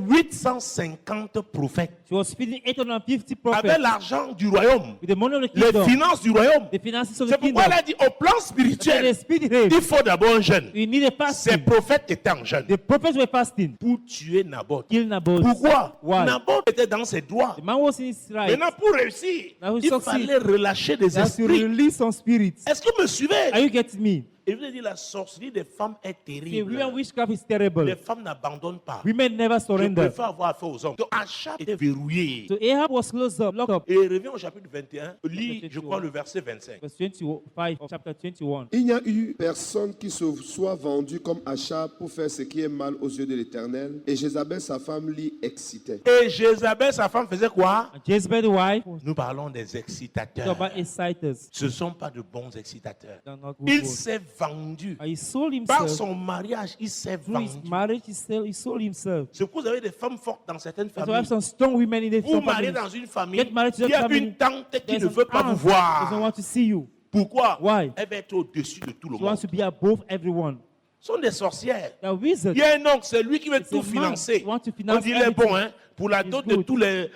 850 prophètes She was feeding 850 avec prophets l'argent du royaume, with the money of the les kingdom, finances du royaume. the finances of C'est the kingdom. pourquoi elle a dit au plan But the spirituel, spirit realm, il faut d'abord un jeûne. you need a Ces fasting. prophètes étaient en jeûne The prophets were fasting. pour tuer Naboth. Kill Naboth. Pourquoi? Why? Naboth était dans ses droits. The man was in his right. Maintenant, pour réussir, Now he il succeed. fallait relâcher des He has to esprits. release some spirits. Est-ce que vous me suivez? Are you getting me? Et je vous ai dit, la sorcellerie des femmes est The terrible. women witchcraft is Les terrible. femmes n'abandonnent pas. Women never Je surrender. préfère avoir affaire aux hommes. Donc, Achab était verrouillé. So Ahab was closed up, locked up. Et revient au chapitre 21, lis, je crois, le verset 25. Verse 25 of chapter 21. Il n'y a eu personne qui se soit vendu comme Achab pour faire ce qui est mal aux yeux de l'Éternel, et Jézabel, sa femme, l'y excitait. Et Jézabel, sa femme, faisait quoi? And Jezebel, the wife, was Nous parlons des talk excitateurs. about exciters. Ce ne sont pas de bons excitateurs. They're not good Il ones. s'est vendu. And he sold Par himself. son mariage, il s'est Through his vendu. marriage, he sold himself. C'est pourquoi vous avez des femmes fortes dans certaines That's why I have familles. some strong women in the Vous mariez family. dans une famille, Get married to il y that a family. une tante qui There's ne an veut pas vous aunt doesn't voir. want to see you. Pourquoi? Why? Elle va être au-dessus de tout le She wants monde. to be above everyone. Ce sont des sorcières. They're wizards. Il y a un oncle, c'est lui qui veut It's a tout man financer. who wants to On finance dit, il est bon, hein? Pour la It's dot de good. tous les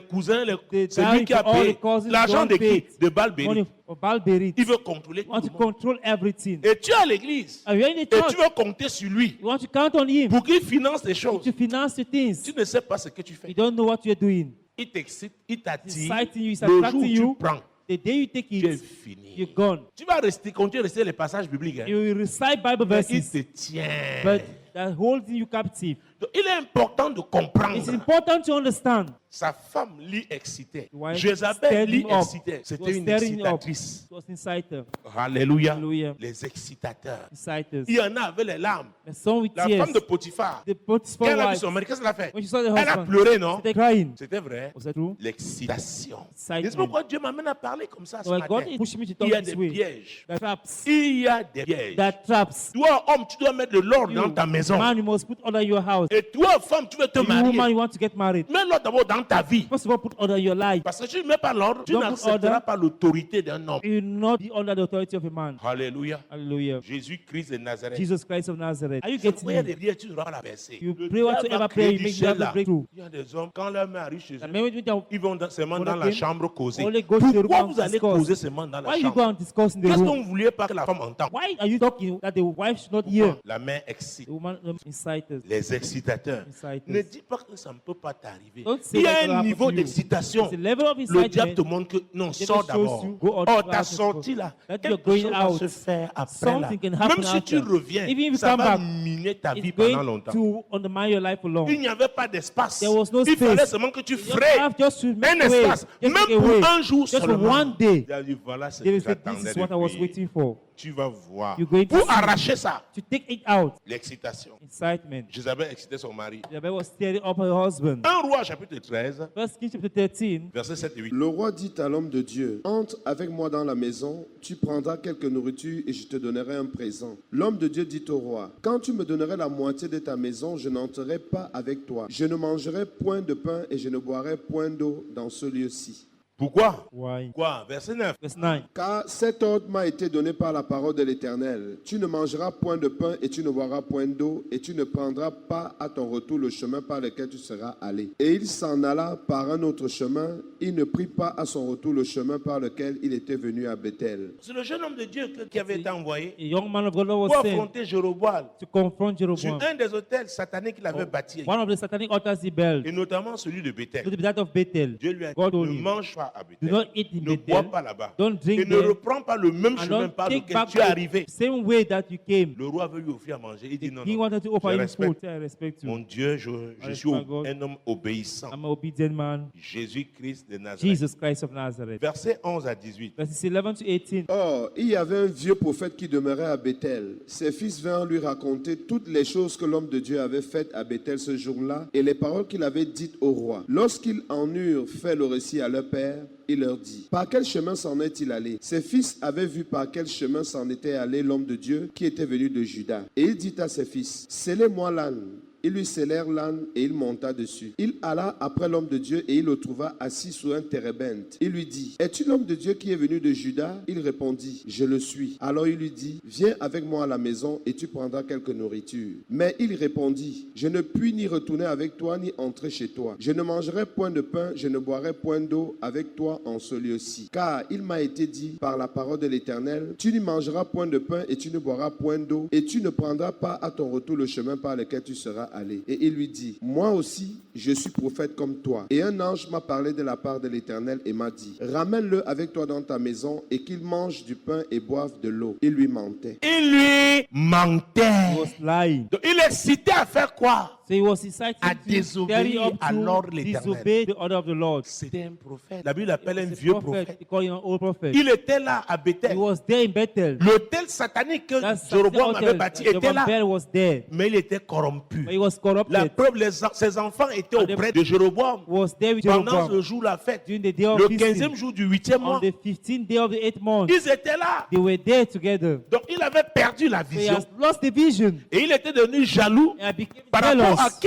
cousins, The c'est lui dowry qui a for all payé. the cousins L'argent don't de qui? pay. De Balbéry. Money for Balberit. Il veut contrôler You tout want le to monde. control everything. Et tu es à l'église. And you're in the Et tu church. veux compter sur lui You want to count on him pour qu'il finance les choses. to finance the things. Tu ne sais pas ce que tu You fais. don't know what you're doing. Il t'excite, il t'attire. Exciting you, it's Le jour où attracting tu you. prends, The day you take tu es it, fini. you're gone. Tu vas continuer à rester les passages bibliques. Hein. You will recite Bible Mais il verses, te tient. but that holding you captive. Donc, il est important de It's comprendre. important to understand. Sa femme l'y excitait. wife Jézabel stirred l'y him up. excitait. It C'était was une stirring him up. excitatrice. It was inside her. Alléluia. Hallelujah. Les excitateurs. Inciters. Il y en a avec les larmes. The son with La tears. femme de Potiphar, The quand Potiphar elle a vu wife, son mari, qu'est-ce qu'elle a fait? when she saw the Elle a husband, pleuré, non? they crying. C'était vrai. Was that true? L'excitation. Excitement. C'est pourquoi Dieu m'amène à parler comme ça ce Well, matin. God is pushing me to talk Il y a this des way. pièges. There are traps. Il y a des pièges. There are traps. Toi, homme, tu dois mettre de l'ordre dans You, ta maison. man, you must put order in your house. Et toi, femme, tu veux te You, woman, marier. you want to get married. Mets l'ordre d'abord dans ta vie. First of all, put order in your life. Parce que si tu ne mets pas l'ordre, tu Don't put n'accepteras order. pas l'autorité d'un homme. You will not be under the authority of a man. Alléluia. Hallelujah. Jésus-Christ de Nazareth. Jesus Christ of Nazareth. Are you Tu getting pries me? des prières, tu n'auras pas la percée. You Le pray diable whatsoever va prayer, créer you du make ciel you have a là. breakthrough. Il y a des hommes, quand leur main arrive chez The eux, moment you think ils vont seulement Born dans la again, chambre causer. only go to the room Pourquoi and vous allez discuss. causer seulement dans la why you go chambre? and discuss in the Qu'est-ce que room? vous ne vouliez pas que la femme entende? Why are you talking that the wife should not hear? La main excite. The woman inciters. Les excitateurs. Inciters. Ne dis pas que ça ne peut pas t'arriver. Don't say Il y that a will un happen niveau to you. d'excitation. It's a level of Le excitement. diable te montre que non, Devil sors shows d'abord. you, go out Oh, first ta and sortie go. là, That quelque you're going chose va out. se faire après Something là. can happen Même si tu after. reviens, Even if you ça come va back, miner ta vie It's pendant going longtemps. to undermine your life for long. Il n'y avait pas d'espace. There was no Il fallait space. seulement que tu You just frayes have just to un make way. espace, Just même make a pour way. un jour Just for seulement. one day. Il a dit, voilà ce They que will say, this j'attendais is what I was depuis. waiting for. Tu vas voir. You're going to Pour see. arracher ça, To take it out. l'excitation. Incitement. Jézabel excitait son mari. Jezebel was stirring up her husband. 1 Roi chapitre 13, First Kings chapter 13. versets 7 et 8. Le roi dit à l'homme de Dieu, entre avec moi dans la maison, tu prendras quelque nourriture et je te donnerai un présent. L'homme de Dieu dit au roi, quand tu me donnerais la moitié de ta maison, je n'entrerai pas avec toi. Je ne mangerai point de pain et je ne boirai point d'eau dans ce lieu-ci. Pourquoi? Why? Quoi? Verset 9. Verse 9. Car cet ordre m'a été donné par la parole de l'Éternel. Tu ne mangeras point de pain et tu ne boiras point d'eau et tu ne prendras pas à ton retour le chemin par lequel tu seras allé. Et il s'en alla par un autre chemin. Il ne prit pas à son retour le chemin par lequel il était venu à Bethel. C'est le jeune homme de Dieu qui avait été envoyé A young man of God was pour sent affronter Jéroboam to confront sur Jeroboam. un des hôtels sataniques qu'il avait bâti, One of the satanic altars he built. et notamment celui de To Bethel. the that of Bethel. Dieu lui a dit, God told ne him, mange pas à do Bethel, not eat in ne bois pas Bethel. là-bas, Don't drink et ne there. reprends pas le même And chemin don't par take lequel back tu es arrivé. the same way that you came. Le roi veut lui offrir à manger. Il dit The non, king non. wanted to offer Je him respecte. food. I respect you. Mon Dieu, je I suis respect God. un homme obéissant. I'm an obedient man. Jésus-Christ de Nazareth. Jesus Christ of Nazareth. Versets 11 à 18. Verses 11 to 18. Or, il y avait un vieux prophète qui demeurait à Bethel. Ses fils vinrent lui raconter toutes les choses que l'homme de Dieu avait faites à Bethel ce jour-là et les paroles qu'il avait dites au roi. Lorsqu'ils en eurent fait le récit à leur père, il leur dit, par quel chemin s'en est-il allé? Ses fils avaient vu par quel chemin s'en était allé l'homme de Dieu qui était venu de Juda. Et il dit à ses fils, scellez-moi l'âne. Ils lui scellèrent l'âne et il monta dessus. Il alla après l'homme de Dieu et il le trouva assis sur un térébinthe. Il lui dit, es-tu l'homme de Dieu qui est venu de Juda? Il répondit, je le suis. Alors il lui dit, viens avec moi à la maison et tu prendras quelque nourriture. Mais il répondit, je ne puis ni retourner avec toi ni entrer chez toi. Je ne mangerai point de pain, je ne boirai point d'eau avec toi en ce lieu-ci. Car il m'a été dit par la parole de l'Éternel, tu n'y mangeras point de pain et tu ne boiras point d'eau et tu ne prendras pas à ton retour le chemin par lequel tu seras allé. Et il lui dit, moi aussi, je suis prophète comme toi. Et un ange m'a parlé de la part de l'Éternel et m'a dit, ramène-le avec toi dans ta maison et qu'il mange du pain et boive de l'eau. Il lui mentait. Il lui mentait. He was lying. Donc, il est cité à faire quoi? So he was inciting À to désobéir carry up à l'ordre to de l'Éternel. disobey the order of the Lord. C'était un prophète. La Bible l'appelle un He was a vieux prophet. prophète. They call him an old prophet. Il était là à He Bethel. was there in Bethel. L'hôtel satanique que That Jéroboam hotel, avait bâti était là. Jeroboam was there. Mais il était corrompu. But he was La corrupted. preuve, ses enfants étaient auprès de Jéroboam. Was there with Pendant Jeroboam ce jour, la fête. during the day of Le feasting. 15e jour du 8e On mois. the 15th day of the 8th month, Ils étaient là. they were there together. Donc il a avait perdu la So he vision has lost the vision. et il était devenu jaloux And became par rapport à jealous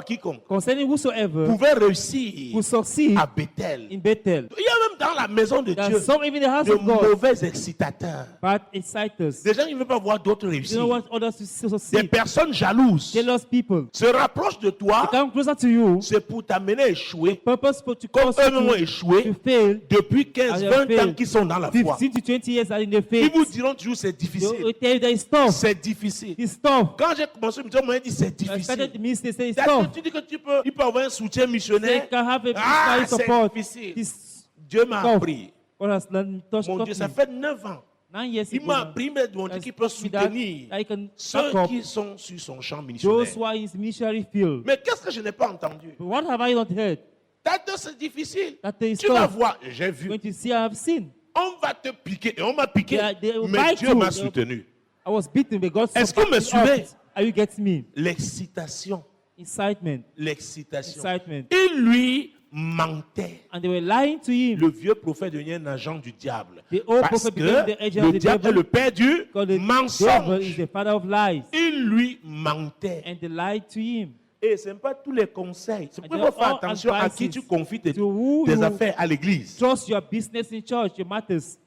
quiconque concerning whosoever pouvait réussir who succeed à Bethel. in Bethel. Il y a même dans la maison de There Dieu are some even in the house de of God, mauvais excitateurs. bad exciters. Des gens qui ne veulent pas voir d'autres They réussir. don't want others to Des succeed. personnes jalouses Jealous people. se rapprochent de toi, They come closer to you. c'est pour t'amener à échouer, Purpose for to comme cause eux-mêmes ont you échoué to fail. depuis 15, As you 20 ans failed. qu'ils sont dans la foi. 15 to 20 years are in the Ils faith. vous diront toujours c'est They difficile. will tell you that it's tough. C'est difficile. It's tough. Quand j'ai commencé, on m'a dit c'est I difficile. started the ministry, say it's C'est-à-dire tough. que tu dis que il peut avoir un soutien They missionnaire. can have a Ah, missionary c'est support. difficile. It's Dieu m'a tough. appris. God has learned, touched Mon Dieu, ça me. fait 9 ans. 9 years Il ago m'a now. appris, mais mon Dieu, Has qu'il peut taught me that soutenir I can back ceux up qui sont sur son champ those missionnaire. who are in his missionary field. Mais qu'est-ce que je n'ai pas entendu? But what have I not heard? T'as c'est difficile. That there is Tu vas tough. voir, j'ai vu. Going to see, I have seen. On va te piquer. Et on m'a piqué. They will Mais bite Dieu you. m'a They will- soutenu. I was beaten, but God Est-ce que vous me supported me suivez? up. Are you getting me? L'excitation. Incitement. L'excitation. Excitement. Il lui mentait. And they were lying to him. Le vieux prophète devient un agent du diable. The old Parce prophet became the que agent of le the diable est devil. le père du Because the devil is mensonge. the father of lies. Il lui mentait. And they lied to him. Et ce n'est pas tous les conseils. C'est And pourquoi il they faut faire are all attention à qui advices tu confies tes to who tes you affaires à l'église. trust your business in church, your matters.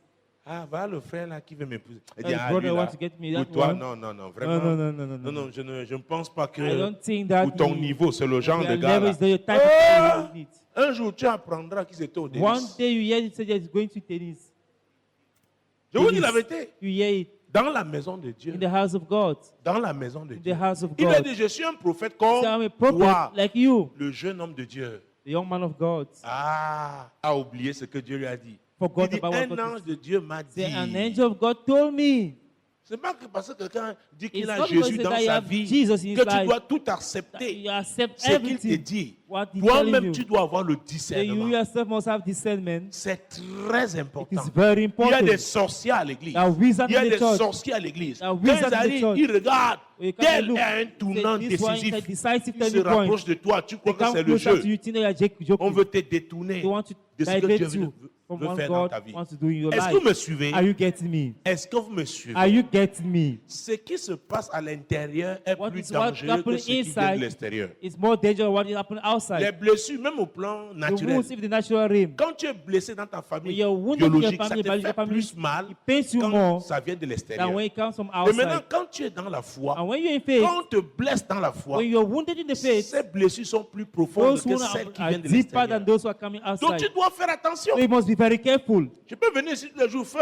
Ah, voilà le frère là qui veut m'épouser. Il The dit, ah, brother lui, là, wants to get me, pour that toi, one. non, vraiment. No. Je ne pense pas que I don't think that pour ton he- niveau, c'est le genre de Your gars level là. is the type of Ah! thing you need. Un jour, tu apprendras qu'ils étaient au One délice. day you hear it say that he's going to tennis. Je vous dis Tennis. la vérité. You hear it Dans la maison de Dieu. in the house of God. Dans la maison de In Dieu. the house of Il a God. dit, je suis un prophète So I'm comme a prophet toi, like you, le jeune homme de Dieu. the young man of God. A oublié ce que Dieu lui a dit. Forgot Il dit, about what un God ange de Dieu m'a dit. Say, an angel of God told me. C'est pas que parce que quelqu'un dit It's qu'il a not because Jésus that dans I sa have vie Jesus in his que tu life dois tout that accepter. you accept Ce qu'il te everything. dit. What he's telling Toi-même, you. tu dois avoir le So you discernement. yourself must have discernment. C'est très important. It is very Il y a important. des sorciers à l'église. There are wizards Il y a in the des church. sorciers à l'église. There are Quand wizards ils in the arrivent, church. ils regardent. When you come Tel and look, est un tournant say, this one is a décisif. decisive Ils se turning point. rapprochent de toi. Tu They crois que come c'est le closer jeu. to you, think that you are joking. On veut te détourner They want to de ce que divert Dieu you from veut what faire dans ta God vie. wants to do in your Est-ce que life. vous me suivez? Are you getting me? Est-ce que vous me suivez? Are you getting me? Ce qui se passe à l'intérieur est What plus is what dangereux que happened ce qui vient de inside l'extérieur. is more dangerous than what is happening Les outside. blessures, même au plan The naturel. wounds in the natural realm. Quand tu es blessé dans ta When famille you're wounded in your biologique, ça family, te your fait family, plus mal it pains you quand more ça vient de than l'extérieur. when it comes from Et maintenant, outside. quand tu es dans la foi, And when you're in faith, quand on te blesse dans la foi, when you're wounded in the faith, ces blessures sont plus profondes those que wounds celles qui are viennent de deeper than l'extérieur. those who are coming Donc outside. tu dois faire attention. So you must be very careful. Je peux venir ici tous les jours, feu.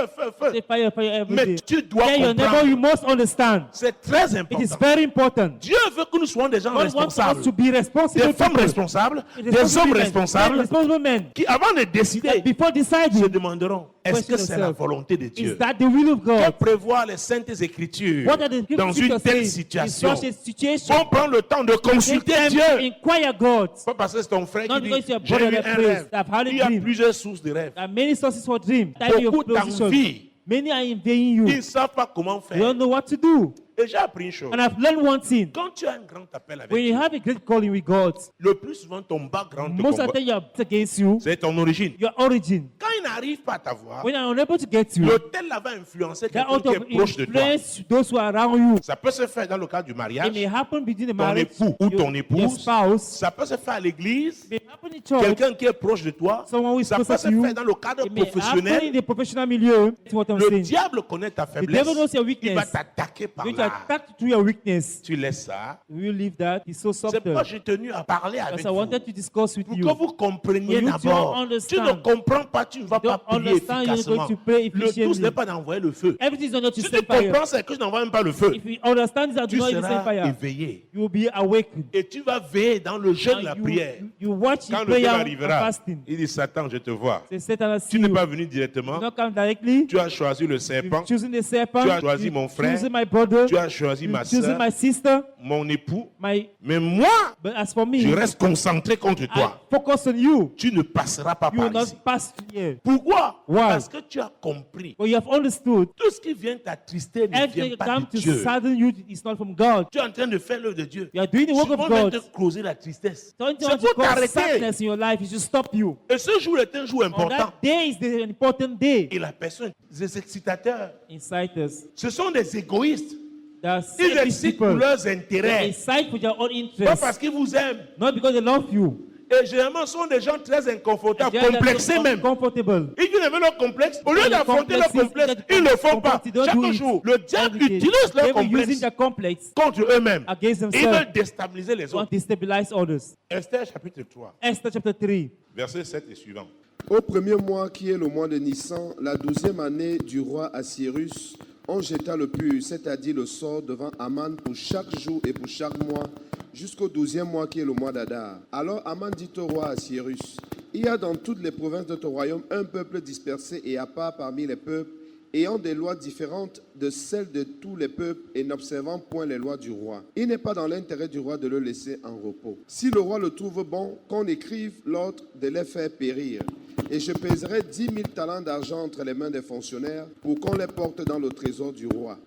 Say fire every Mais day. tu dois Tell your neighbor, comprendre. you must understand. C'est très It is important. very important. Dieu veut que nous soyons des gens God wants us responsables, to be responsible des femmes people. responsables, des Responsible hommes men. responsables Responsible men. qui, avant de décider, Before se deciding, demanderont est-ce Question que c'est la yourself. volonté de is Dieu? that the will of Que God? prévoient les saintes écritures What are the dans une scriptures telle saying in situation? such a situation? On prend le temps de consulter Take time Dieu. to inquire God. Pas parce que c'est ton frère Not qui dit because your j'ai brother eu that un prays, rêve. that I've had a Il y a dream. plusieurs sources de rêves. There are many sources for dream. Type your Beaucoup position. d'envie. Many are invading you. Ils ne savent pas comment You don't faire. know what to do. Et j'ai appris une chose. And I've learned one thing. Quand tu as un grand appel avec When you Dieu, have a great calling with God, le plus souvent ton background te most of the combat. time you are against you, C'est ton origine. your origin. Quand il n'arrive pas à t'avoir, When you are unable to get you, l'hôtel là va influencer that quelqu'un out qui of est proche de toi. influence those who are around you. Ça peut se faire dans le cadre du It mariage, may happen between the ton marriage, époux ou ton your épouse. spouse. Ça peut se faire à l'église, It may happen in church. quelqu'un qui est proche de toi. Someone who is Ça peut closer se to you. faire dans le cadre It may happen in professionnel. the professional milieu. That's what I'm Le saying. diable connaît ta The faiblesse. devil knows your Il va weakness. t'attaquer par Going to là. attack through your weakness. Tu laisses ça. Will you leave that? It's so C'est subtle. pourquoi j'ai tenu à parler avec Because I vous. wanted to discuss with Pour you. que vous compreniez For you to d'abord. Tu understand. ne comprends pas, tu ne vas pas Don't prier understand, you're going efficacement. to pray Le tout, ce n'est efficiently. pas d'envoyer le feu. Everything is not Si to tu send fire. comprends, c'est que je n'envoie même pas le feu. If you understand that, do Tu not even send seras fire. éveillé. You will be awakened. Et tu vas veiller dans le jeûne, And la you, prière. you watch Quand in le feu prayer and arrivera, fasting. il dit Satan, je te vois. Say, Satan has Tu seen n'es you. pas venu You directement. not come directly. Tu as choisi le serpent. You've chosen the serpent. Tu as choisi You've mon frère. chosen my brother. Tu as choisi ma You've chosen soeur, my sister. mon époux. My, Mais moi, but as for me, je reste concentré contre toi. focus on you, tu ne passeras pas you will par ici. not pass here. Pourquoi? Why? Parce que tu as compris. But you have understood Tout ce qui vient t'attrister ne everything vient that pas comes de to Dieu. sadden you is not from God. Tu es en train de faire l'œuvre de Dieu. You are doing the work Souvent, of on vient God. te causer la tristesse. Something C'est want to pour cause t'arrêter. sadness in your life, it should stop you. Et ce jour est un jour On important. that day is the important day. Et la personne, des excitateurs, Inciters. ce sont des égoïstes. They are Ils selfish excitent pour people. leurs They intérêts. incite for their own Pas parce interests, qu'ils vous aiment. not because they love you. Et généralement, ce sont des gens très inconfortables, They are complexés même. uncomfortable. Ils viennent avec leur complexe. Au lieu They d'affronter leur complexes, complexe, they ils ne le font pas. they don't do Chaque it. jour, le diable Every day. utilise leur They were using complexe their complex contre eux-mêmes. against Ils themselves veulent déstabiliser les to autres. destabilize others. Esther chapitre 3, Esther chapter 3. verset 7 et suivant. Au premier mois, qui est le mois de Nissan, la 12e année du roi Assyrus, on jeta le pur, c'est-à-dire le sort, devant Aman pour chaque jour et pour chaque mois, jusqu'au 12e mois qui est le mois d'Adar. Alors Aman dit au roi Assyrus, il y a dans toutes les provinces de ton royaume un peuple dispersé et à part parmi les peuples, ayant des lois différentes de celles de tous les peuples et n'observant point les lois du roi. Il n'est pas dans l'intérêt du roi de le laisser en repos. Si le roi le trouve bon, qu'on écrive l'ordre de les faire périr. Et je pèserai 10 000 talents d'argent entre les mains des fonctionnaires pour qu'on les porte dans le trésor du roi.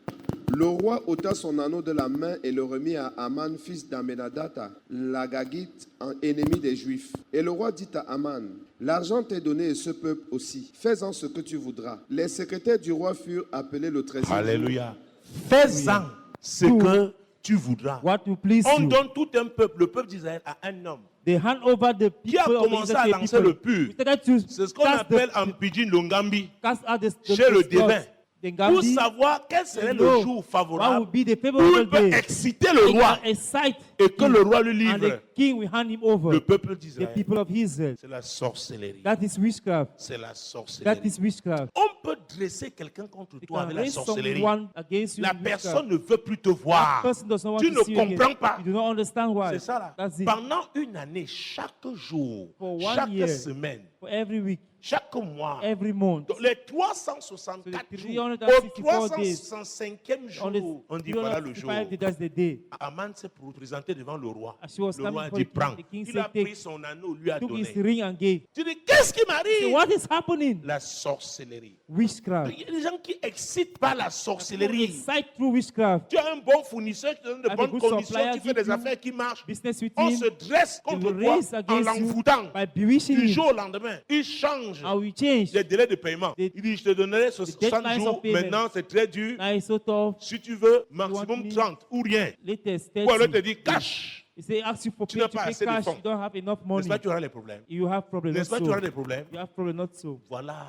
Le roi ôta son anneau de la main et le remit à Aman, fils d'Amménadata, l'Agagite, ennemi des Juifs. Et le roi dit à Aman, l'argent t'est donné et ce peuple aussi. Fais-en ce que tu voudras. Les secrétaires du roi furent appelés le 13e jour. Alléluia. Fais-en ce que tu voudras. What will please On you. donne tout un peuple, le peuple d'Israël, à un homme. They hand over the Qui a people of commencé à Israel lancer people. le pur. We started to C'est ce qu'on cast appelle the- en pidgin l'ongambi. cast out the Chez le the divin. gods. The Pour Ngambi, savoir quel serait le know jour what favorable will be the où il favorable peut day. exciter le He roi can excite et que le roi lui and the livre king will hand him over le peuple the d'Israël. people of Israel. C'est la sorcellerie. That is witchcraft. C'est la That sorcellerie. is witchcraft. On peut dresser quelqu'un contre You toi can avec la raise sorcellerie. someone against you. La with witchcraft. personne ne veut plus te That voir. person does not want Tu to ne see you again. comprends pas. You do not understand why. C'est ça là. That's it. Pendant une année, chaque jour, For one chaque year. semaine, For every week, chaque mois, every month. donc les 364 So the jours, 364 au days, 365e On the jour, on dit voilà le jour. 365 days, that's the day. Aman s'est présenté devant le roi. As she was Le roi coming a for dit the king, prends. the king Il a said, take. pris son anneau, lui a Took his donné. ring and gave. Tu dis qu'est-ce qui So m'arrive? what is happening? La sorcellerie. Witchcraft. Il y a des gens qui excitent par la People sorcellerie. excite through witchcraft. Tu as un bon fournisseur qui te donne de Have a bonnes good conditions, supplier, qui fait give des you affaires qui marchent. Business with On him. se dresse He contre will toi raise en against you l'envoûtant. by bewitching Du him. jour au lendemain, il change And we change. les délais de paiement. The- Il dit, je te donnerai 60 deadlines jours, of payment. maintenant c'est très dur. Now it's so tough. Si tu veux, want maximum me? 30 ou rien. Latest Ou alors il te 30. dit, cash. He say ask you for Tu pay n'as to pas pay assez de cash. fonds. You don't have enough N'est-ce money. pas, tu auras les problèmes. You have problem. N'est-ce Not pas, tu auras so. des problèmes. You have problem. Not so. Voilà.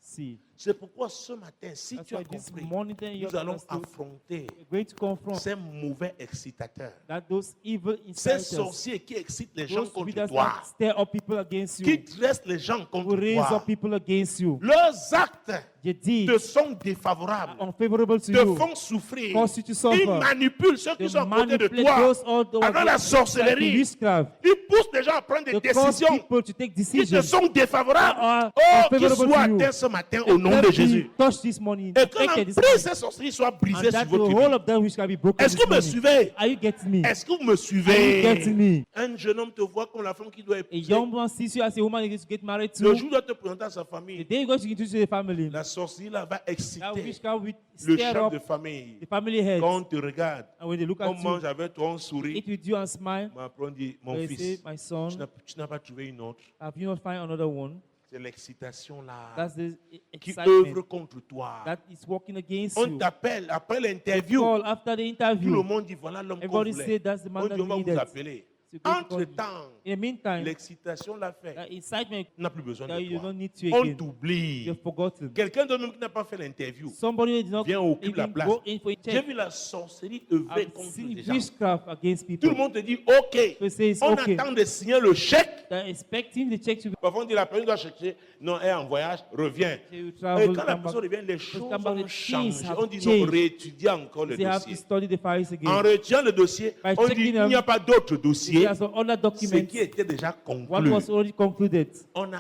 See. C'est pourquoi ce matin, si That's tu as why this compris, morning then you nous have allons understood. affronter We're going to confront ces mauvais excitateurs, that those evil ces inciters, sorciers qui excitent les gens those contre leaders toi, that stir up people against qui you, dressent les gens who contre raise toi. up people against you, Leurs actes your deeds te sont are défavorables, unfavorable to te you. font souffrir. Cause you to suffer. Ils manipulent ceux qui They sont à côté de manipulate toi. those all the Avec la sorcellerie, witchcraft. ils poussent les gens à prendre des They cause décisions people to take qui te decisions. sont défavorables. Are Oh, qu'ils unfavorable soient to you. atteints ce matin And au nom de let me Jésus. touch this morning. Et que Affected this l'emprise morning. ces sorcelleries soit brisée And sur that the votre whole vie. of that which can be broken Est-ce this que vous me morning. suivez? Are you getting me? Est-ce que vous me Are you suivez? getting me? Un jeune homme te voit comme la femme qui doit A épouser. young man sees you as a woman you're going to get married Le to. jour où doit te présenter à sa The famille. day you're going to introduce the family, La sorcellerie là va that exciter witchcraft will le stir chef de up famille. the family heads. Quand on te regarde, And when they look on at mange you, avec toi, on sourit. eat with you and smile. Mais après on dit, mon They say, fils, my son, tu n'as pas trouvé une autre. have you not found another one? C'est l'excitation là That's the qui excitement œuvre contre toi. that is working against On you. t'appelle après They l'interview. call after the Tout le interview. monde dit voilà l'homme qu'on Everybody voulait. said that's the man On that dit on we va vous needed. appeler. So go to call you. Entre-temps, In the meantime, l'excitation l'a fait. that excitement On n'a plus besoin that de you toi. don't need to On again. t'oublie. You've forgotten. Quelqu'un d'autre même qui n'a pas fait l'interview. Somebody did not Viens, occupe la even place. go in for a J'ai check. vu la sorcellerie œuvrer I've contre seen les gens. witchcraft against Tout le people. monde te dit OK. So it says, On okay. attend de signer le chèque. They're expecting the check to be Parfois on dit la personne doit chercher. Non, elle est en voyage, reviens. they will Et travel. quand la Come personne back. revient, les choses come back, ont the changé. things have On dit non, changed. réétudier encore le They have to dossier. study the files En again. retirant le dossier, By on dit checking il them, n'y a pas d'autre They dossier. There are some other ce documents. qui était déjà What conclu. was already concluded.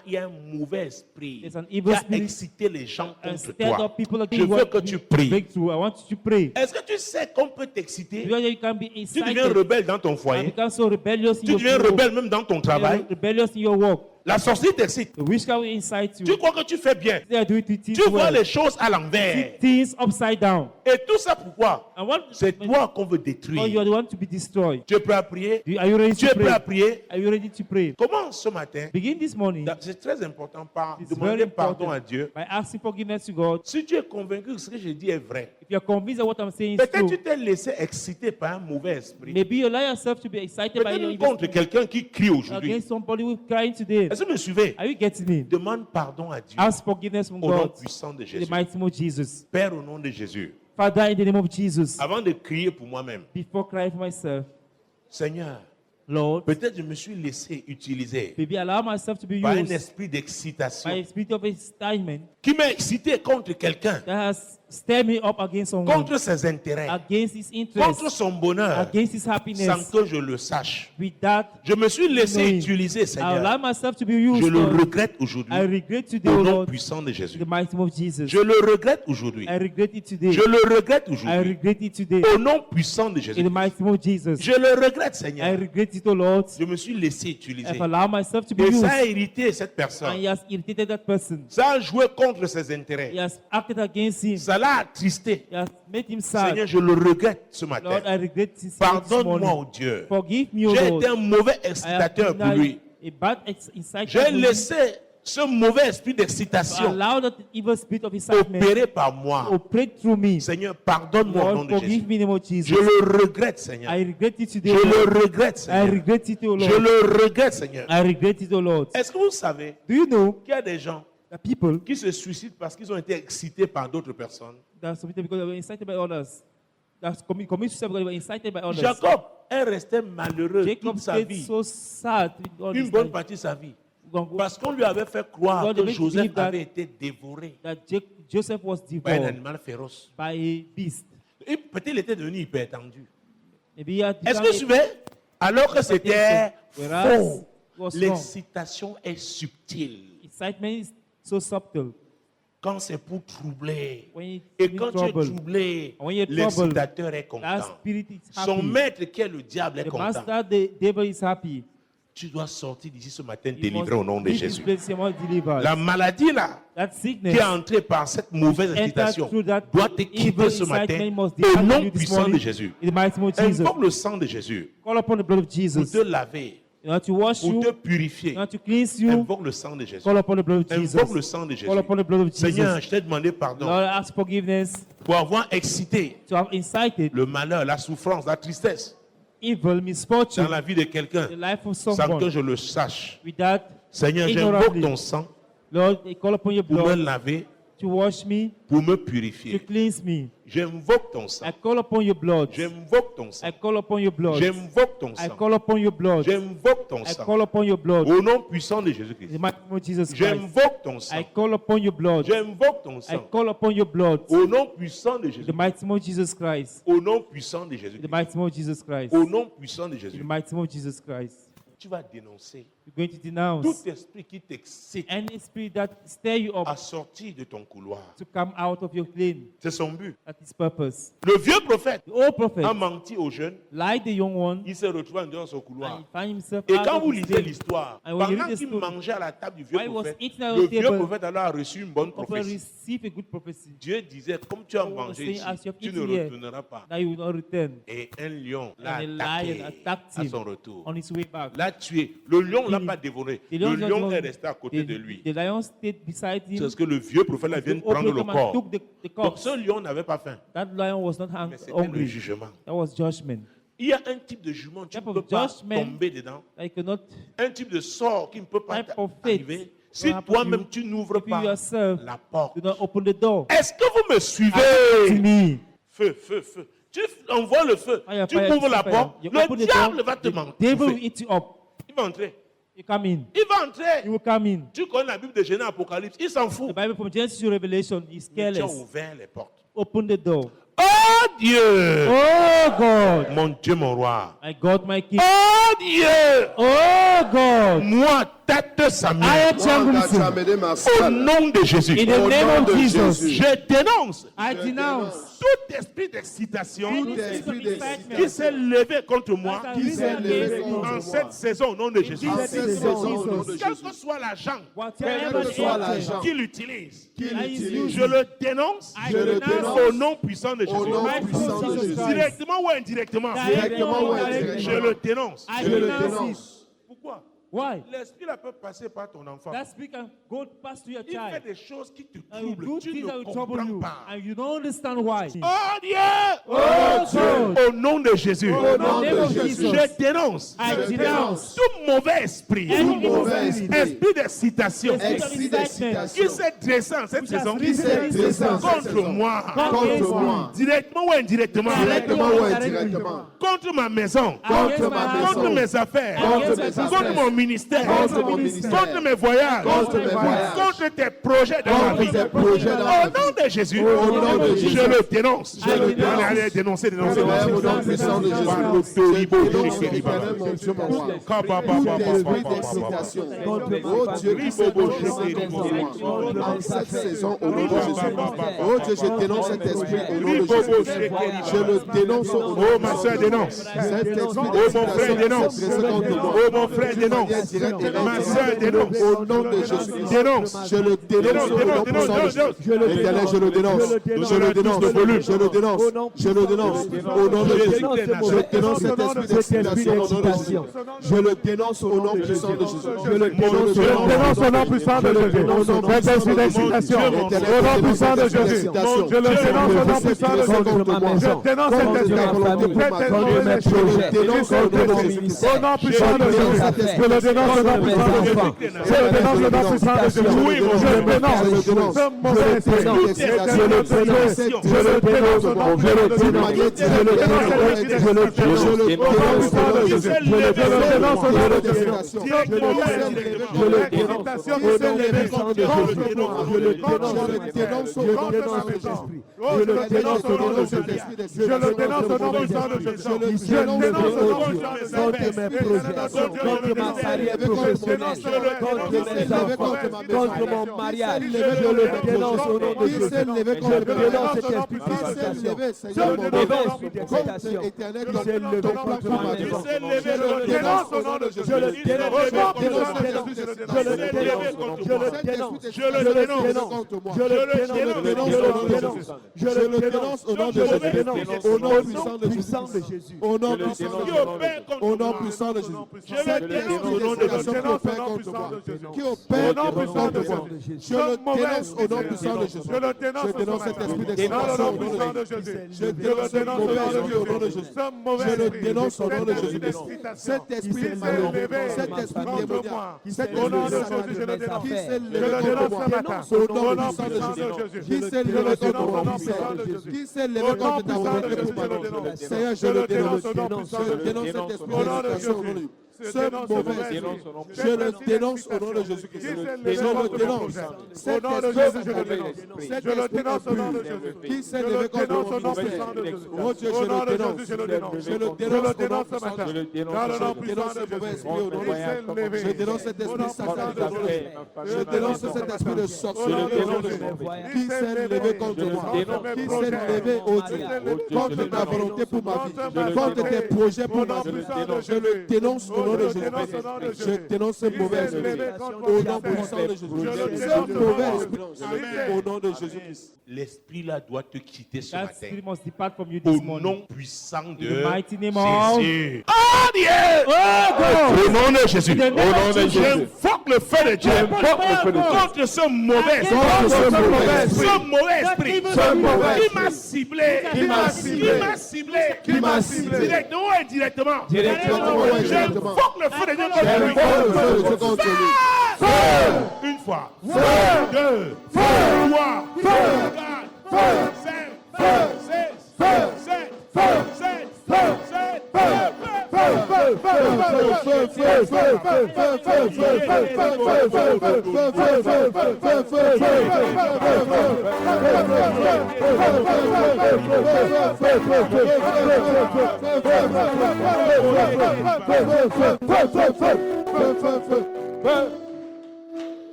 Il y a un mauvais esprit There's an qui evil a spirit excité les gens and contre stirred toi. up people Je against veux what que tu pries. breakthrough. I want you to pray. Est-ce que tu sais qu'on peut t'exciter? Because you can be Tu deviens incited rebelle dans ton and foyer. become so rebellious in Tu your deviens work. rebelle même dans ton travail. You're rebellious in your work. La sorcellerie t'excite. The witchcraft will incite you. Tu crois que tu fais bien. They are doing things Tu vois well. les choses à See l'envers. things upside down. Et tout ça pourquoi? And what? C'est toi qu'on veut Oh, you détruire. are the one to be destroyed. Tu es prêt à prier? Are you ready Tu to es prêt à pray? prier? Are you ready to pray? Commence ce matin. Begin this morning. C'est très important par It's very demander pardon à important Dieu. by asking forgiveness to God. Si tu es convaincu que ce que je dis est vrai, If you are convinced that what I'm saying is peut-être true, tu t'es laissé exciter par un mauvais esprit. maybe you allow yourself to be excited by Peut-être your même contre quelqu'un qui crie aujourd'hui. against somebody who is crying today. Est-ce que vous me suivez? Are you getting me? Demande pardon à Dieu Ask forgiveness from au nom God puissant de in Jésus. the mighty name of Jesus. Père, au nom de Jésus, Father, in the name of Jesus, avant de crier pour moi-même, before crying for myself, Seigneur, Lord, peut-être je me suis laissé utiliser maybe allow myself to be par un used esprit d'excitation by a spirit of excitement qui m'a excité contre quelqu'un, that has stirred me up against someone, contre ses intérêts, against his contre interest, son bonheur, against his sans happiness. que je le sache. With that, Je me suis laissé knowing, utiliser, I allow Seigneur. myself to be used. Je le Lord. regrette aujourd'hui I regret today, au nom Lord, puissant de in Jésus. the mighty name of Jesus. Je le regrette aujourd'hui. I regret it today. Je le regrette I aujourd'hui regret it today. au nom puissant de In Jésus. the mighty name of Jesus. Je le regrette, I Seigneur. regret it, O Lord. Je me suis laissé utiliser. I've allowed myself to be Et used. ça a irrité cette And personne. he has irritated that person. Ça a joué contre ses He intérêts. has acted against him. Ça l'a attristé. He has made him sad. Seigneur, je le regrette ce Lord, matin. I regret this Pardonne-moi, morning. oh Dieu. Forgive me, O J'ai Lord. été un mauvais I have excitateur pour been lui. a bad insight. J'ai laissé ce mauvais esprit d'excitation Allow that evil spirit of excitement opérer par moi. operate through me. Seigneur, pardonne-moi au nom Lord, de Jésus. forgive me in the name of Jesus. Je le regrette, Seigneur. I regret it today, Je O Lord. le regrette, I Seigneur. regret it, O Je Lord. le regrette, Seigneur. I regret it, O Lord. Est-ce que vous savez Do you know qu'il y a des gens that people qui se suicident parce qu'ils ont été excités par d'autres personnes? that submitted because they were incited by others, that commit suicide because they were incited by others? Jacob est resté malheureux Jacob toute sa stayed vie, so sad with all une this bonne time. partie de sa vie, That parce qu'on lui avait fait croire God, they que make Joseph believe that- avait été dévoré Joseph was par un devoured animal féroce. by a beast. Et peut-être il était devenu hyper tendu. Maybe he had Est-ce become que vous suivez? Alors que c'était Whereas faux. it was wrong. L'excitation est subtile. Excitement is so subtle. Quand c'est pour troubler. When it's Et in quand tu es trouble, troublé, when you're troubled, l'excitateur est that content. spirit is Son happy. maître qui est le diable est The content. master, the devil is happy. Tu dois sortir d'ici ce matin You délivré must au nom de leave this Jésus. place, you must deliver. La maladie là, That qui sickness est entrée par cette mauvaise entered excitation, through that doit te evil quitter ce matin incitement must au depart from nom you this puissant de morning. Jésus. In the mighty name of Jesus. Invoque le sang de Jésus Call upon the blood of pour Jesus. te laver, You want to wash pour you. te purifier. You want to cleanse you. Invoque le sang de Jésus. Call upon the blood of Jesus. Invoque le sang de Call Jésus. upon the blood of Seigneur, Jesus. je t'ai demandé pardon Lord, ask forgiveness pour avoir excité to have incited le malheur, la souffrance, la tristesse evil, misfortune, dans la vie de quelqu'un the life of sans que someone. je le sache. With that, Seigneur, j'invoque ignorantly, ton sang Lord, I call upon your pour me blood laver, to wash me, pour me to purifier. cleanse me. J'invoque ton I sang. call upon your blood. J'invoque ton sang. I call upon your blood. J'invoque ton I sang. call upon your blood. J'invoque ton I sang. call upon your blood. Au nom puissant de In Jésus-Christ. the mighty name of Jesus Christ. J'invoque ton I sang. call upon your blood. J'invoque ton I sang. call upon your blood. Au nom puissant de In Jésus. the mighty name of Jesus Christ. Au nom puissant de In the Jésus. mighty name of Jesus Christ. Au nom puissant de In the Jésus. mighty name of Jesus Christ. Tu vas dénoncer You're going to denounce tout esprit qui t'excite any spirit that stir you à up sortir de ton couloir. to come out of your lane. C'est son but. That is purpose. Le vieux prophète The old prophet a menti aux jeunes. lied the young one Il se retrouve en dehors de son and couloir. he find himself Et out quand of vous his lisez lane. l'histoire, And when you pendant read the qu'il story, mangeait à la table du vieux while he was prophète, eating at le the vieux table, prophète alors a reçu une bonne prophet prophétie. received a good prophecy Dieu disait, comme tu as God was mangé saying, ici, as you have tu ne eaten here, retourneras pas. that you will not return. Et un lion l'a And a lion attaqué attacked à him son retour. on his way back. L'a tué. Le lion ne l'a He- pas dévoré. The Le lion lion just- est resté à côté de lui. The lion stayed beside him. C'est ce que le vieux prophète là vient de prendre le Opened and corps. took the Donc corpse. ce lion n'avait pas faim, That lion was not mais c'était le hungry. jugement. That was judgment. Il y a un type de jugement, tu ne Type peux of pas judgment. tomber dedans. I cannot, Un type de sort qui ne peut pas Type of fate arriver si will happen to toi-même you tu n'ouvres if you pas yourself la porte. do not open the door. Est-ce que vous me To suivez? me. Feu, feu, feu. Tu envoies le feu. Fire, Tu fire, ouvres la fire. porte. You Le open the diable door, va te the mentir. devil will eat you up. Il va entrer. You come in. Il va entrer. You will come in. Tu connais la Bible de Genèse Apocalypse. Il s'en The fout. Bible from Genesis to Revelation is Mais tu as careless. ouvert les portes. Open the door. Oh Dieu, Oh God, mon Dieu, mon roi. my God, my King. Oh Dieu, Oh God, moi, tête I Samuel. am Moi, Chamberlain. Gatchamede Au Marcel, nom de Jésus, In the Au name nom of de Jesus, Jésus. je dénonce I denounce tout esprit d'excitation Tout any esprit spirit of d'excitation qui excitement s'est levé contre moi that qui has s'est risen levé against contre me. en moi. cette saison au nom de Jésus. En Jesus, cette Jesus, saison, au nom de Jesus. Quel Jésus. que soit l'agent Whatever Quel que the soit agent l'agent qui l'utilise, qui I l'utilise, je le dénonce I Je le denounce au nom puissant de au nom Jésus. puissant de Jésus. Directement ou indirectement, Directement ou je indirectement, le dénonce. I je le denounce it. dénonce. Pourquoi? Why? L'esprit là peut passer par ton enfant. That spirit can go past to your Il fait child. des choses qui te And you troublent. do Tu things that ne will trouble comprends you. pas. And you don't understand why. Oh Dieu! Oh God, Au nom de Jésus, Au in the nom name de of Jésus. Jesus, je dénonce I Je denounce tout mauvais esprit, any mauvais spirit, esprit d'excitation Esprit qui d'excitation s'est dressé en cette which has saison qui s'est risen dressé en cette contre saison moi, contre moi, directement ou indirectement, directement ou indirectement, contre ma maison, contre ma contre maison, mes affaires, contre mes contre affaires, mon ministère, contre mon ministère, contre mes voyages, contre mes voyages, contre tes projets dans ma contre vie. tes projets dans ma Au nom de Jésus, Au nom de Jésus. je le dénonce. Je le dénonce. Allez, allez, dénoncez, dénoncez. Père, au nom puissant de Jésus, je dénonce, Éternel, mon Dieu, mon roi, tout esprit d'excitation. Oh Dieu, qui s'est dressé contre moi en cette saison au nom de Jésus. Oh Dieu, je dénonce cet esprit au nom de Jésus. Je le dénonce au nom de Jésus. Oh, ma soeur dénonce. Cet esprit Oh, mon frère d'excitation dénonce. qui s'est dressé contre moi. Oh, mon frère dénonce. Ma soeur dénonce. Au nom de Jésus. Dénonce. Je le dénonce au nom puissant de Jésus. Éternel, je le dénonce. Je le dénonce. Je le dénonce. Je le dénce. Au nom de Jésus. Je dénonce cet esprit d'excitation au nom de Jésus. Je le dénonce au nom puissant de Jésus. Je le dénonce au nom puissant de Jésus. Cet esprit d'excitation, au nom puissant de Jésus. Je le dénonce au nom puissant de Jésus. Je dénonce cet esprit. Je le dénonce au nom puissant de Jésus. Je le dénonce au nom puissant de Jésus. Je le dénonce au nom puissant de Jésus. Je le dénonce. Ce mauvais esprit. Je le dénonce. Je le dénonce au nom puissant de Jésus. Je le dénonce. Je le dénonce au nom puissant de Jésus. Je le dénonce au nom de Jésus. Je le dénonce au nom puissant de Jésus. Je le dénonce au nom de Jésus. Je le dénonce au nom de Jésus. Je le dénonce au nom puissant de Jésus. Je le dénce au nom contre mes projets, contre ma carrière professionnelle, contre mes enfants, contre mon mariage. Je le dénonce au nom de Jésus. Je dénonce cet esprit d'excitation. Ce mauvais esprit d'excitation qui s'est levé contre ma maison. Je le dénonce au nom de Jésus. Je le dénonce. Je le dénonce. Je le dénonce. Je le dénonce. Je le dénonce. Je le dénonce au nom de Jésus. Au nom puissant de Jésus. Au nom puissant de Jésus. Au nom puissant de Jésus. Je le dénonce au nom de Jésus. Qui opère contre moi. Je le dénonce au nom puissant de Jésus. Je dénonce cet esprit d'excitation au nom de Jésus. Je dénonce ce mauvais esprit au nom de Jésus. Je le dénonce au nom de Jésus. Cet esprit malheureux, cet esprit démoniaque, cet esprit satanique qui s'est levé contre moi. Au nom puissant de Jésus. Qui s'est levé contre mon ministère. Qui s'est levé contre ta volonté pour ma vie. Seigneur, je le dénonce. Je dénonce cet esprit d'excitation au nom de Jésus. Ce mauvais esprit, je le dénonce au nom de Jésus-Christ. Je le dénonce. Cet esprit, je le dénonce au nom de Jésus. Qui s'est levé contre mon ministère. Oh Dieu, je le dénonce. Je le dénonce au nom puissant de Jésus. Je dénonce ce mauvais esprit au nom de Jésus. Je dénonce cet esprit satanique au nom de Jésus. Je dénonce cet esprit de sorcellerie au nom de Jésus. Qui s'est levé contre moi. Qui s'est levé, oh Dieu, contre ta volonté pour ma vie. Contre tes projets pour ma vie. Je le dénonce au nom de Jésus. Je dénonce ce mauvais esprit au nom puissant de Jésus. Ce mauvais esprit au nom de Jésus. L'esprit là doit te quitter ce That matin. spirit must depart from you Au this morning. nom puissant de In the mighty name of Jésus. Oh Dieu! Au nom de Jésus. Au nom de Jésus. J'invoque le feu de Dieu. Contre ce mauvais esprit. Ce mauvais esprit. Qui m'a ciblé. Qui m'a ciblé. Qui m'a ciblé. Directement ou indirectement. J'invoque le feu de Dieu contre lui. Une fois. Deux. Trois. Quatre. Cinq. Six. Sept.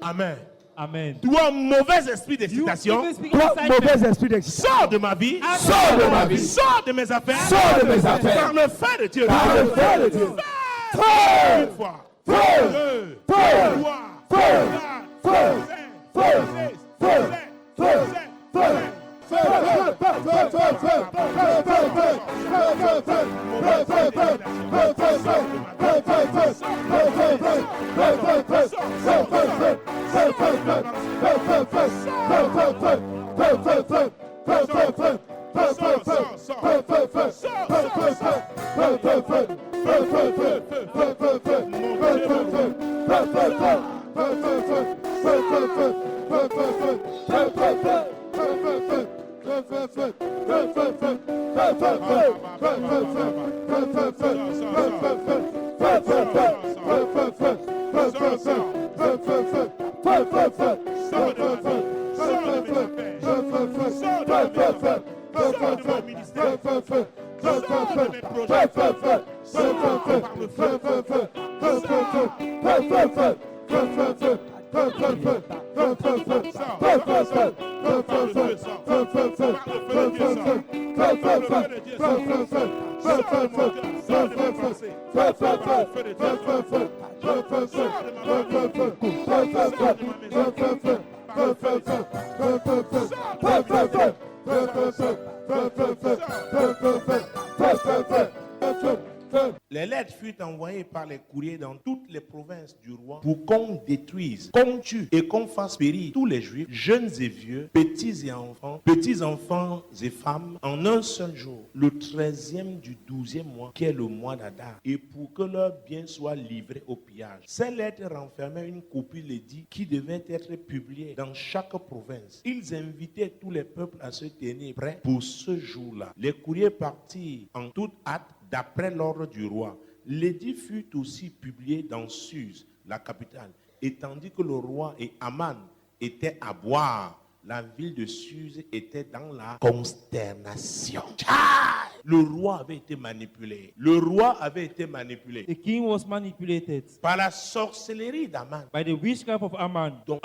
Amen. Amen. Toi, mauvais esprit d'excitation, Toi, mauvais esprit d'excitation, sors de ma vie, sors de ma vie, sors de mes affaires, sors de mes affaires, par le feu de Dieu. par le feu de Dieu. Une fois, deux, trois, quatre, cinq, Les lettres furent envoyées par les courriers dans toutes les provinces du roi pour qu'on détruise, qu'on tue et qu'on fasse périr tous les juifs, jeunes et vieux, petits enfants et femmes, en un seul jour, le 13e du 12e mois, qui est le mois d'Adar, et pour que leurs biens soient livrés au pillage. Ces lettres renfermaient une copie l'édit qui devait être publiée dans chaque province. Ils invitaient tous les peuples à se tenir prêts pour ce jour-là. Les courriers partirent en toute hâte d'après l'ordre du roi. L'édit fut aussi publié dans Suse, la capitale. Et tandis que le roi et Aman étaient à boire, la ville de Suse était dans la consternation. Le roi avait été manipulé. Le roi avait été manipulé The king was manipulated par la sorcellerie d'Aman. by the witchcraft of Aman. Donc,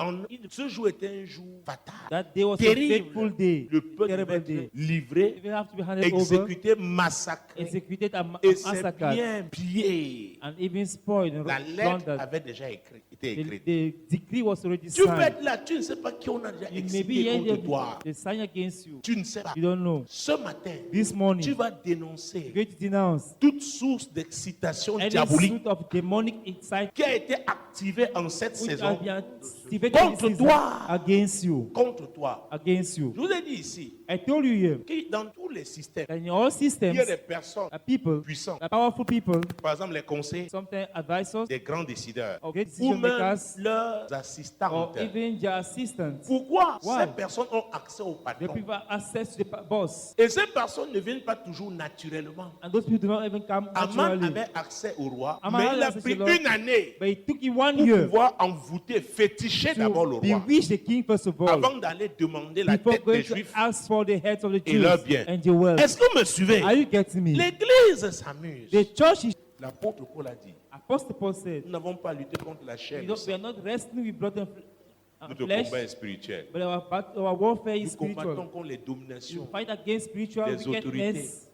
ce jour était un jour fatal. That day was a Terrible. fateful day. Le peuple Terrible devait day. être livré, They will have to be handed over, exécuté, massacré. executed and Et c'est massacred, bien pillé. and even spoiled and La lettre plundered. avait déjà été écrite. The decree was already Tu peux signed. être là, tu ne sais pas qui on a déjà You may be exécuté here, contre toi. they sign against you. Tu ne sais pas. You don't know. Ce matin, This morning, tu vas dénoncer you're going to denounce toute source d'excitation any diabolique sort of demonic insight qui a été activée en cette which saison has been activated contre this season toi. against you. contre toi. Against you. Je vous ai dit ici I told you here que dans tous les systèmes, that in all il systems, y a des personnes people, puissantes. powerful people, Par exemple, les conseillers, sometimes advisors, des grands décideurs, or great ou decision même makers, leurs or assistantes. even their assistants. Pourquoi Why? ces personnes ont accès au The patron? people have access to the boss, Et ces personnes ne viennent pas toujours naturellement. and those people do not even come Aman naturally. avait accès au roi, Aman mais had il a access pris to the Lord. une année But it took him 1 pour year pouvoir envoûter, féticher d'abord le to roi, bewitch the king first of all, avant d'aller demander la before tête going des to Juifs ask for the heads of the et Jews leurs biens. and their wealth. Est-ce que vous me suivez? Are you getting me? L'église s'amuse. The church is, L'apôtre Paul a dit, Apostle Paul said, nous n'avons pas lutté contre la chair, we are not wrestling with blood and notre flesh, combat est spirituel. but our warfare is Nous combattons spiritual. contre les You dominations, fight against spiritual les autorités, wickedness,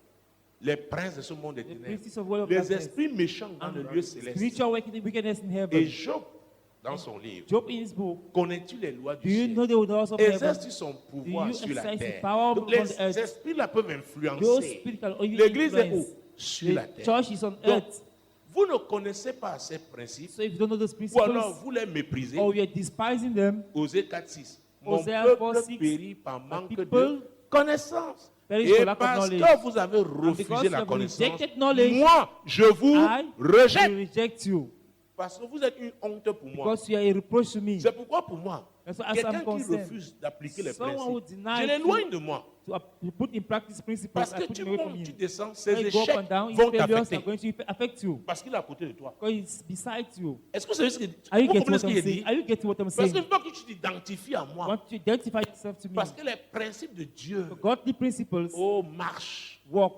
les princes de ce monde des the ténèbres, princes of world of les darkness, esprits méchants dans and le lieu céleste. spiritual wickedness in Et heaven. Job, dans son livre, Job in his book, connais-tu les lois do du you ciel? know the laws of heaven? Exerce son pouvoir Do you sur la exercise the terre. power Donc, upon the les earth? esprits-là peuvent Those influencer. spirits can only L'église est où? influence. Sur la The terre. church is on Donc, earth. vous ne connaissez pas ces principes, So if you don't know those ou principles, alors vous les méprisez. or you are despising them, Osée 4:6. Mon Hosea peuple 4:6, périt par manque de people connaissance. perish Et for lack of parce knowledge. que vous avez because refusé you la have connaissance, rejected knowledge, moi, je vous I rejette. will reject you. Parce que vous êtes une honte pour moi. Because you are a reproach to me. C'est pourquoi pour moi, That's why as Quelqu'un I'm qui concerned, refuse d'appliquer les someone who principes, denies je l'éloigne de moi. to put in practice principles, Parce I que put tu him away from montes, tu him. descends, ces When you go up échecs and down, vont his failures are t'affecter. going to affect you. Parce qu'il est à côté de toi. Because he's beside you. Est-ce que vous savez ce que Are you vous getting comprenez what ce I'm qu'il saying? dit? Are you getting what I'm Parce saying? qu'il faut que tu t'identifies à I moi. want you to identify yourself to me. Parce que les principes de Dieu, Godly principles marchent. work.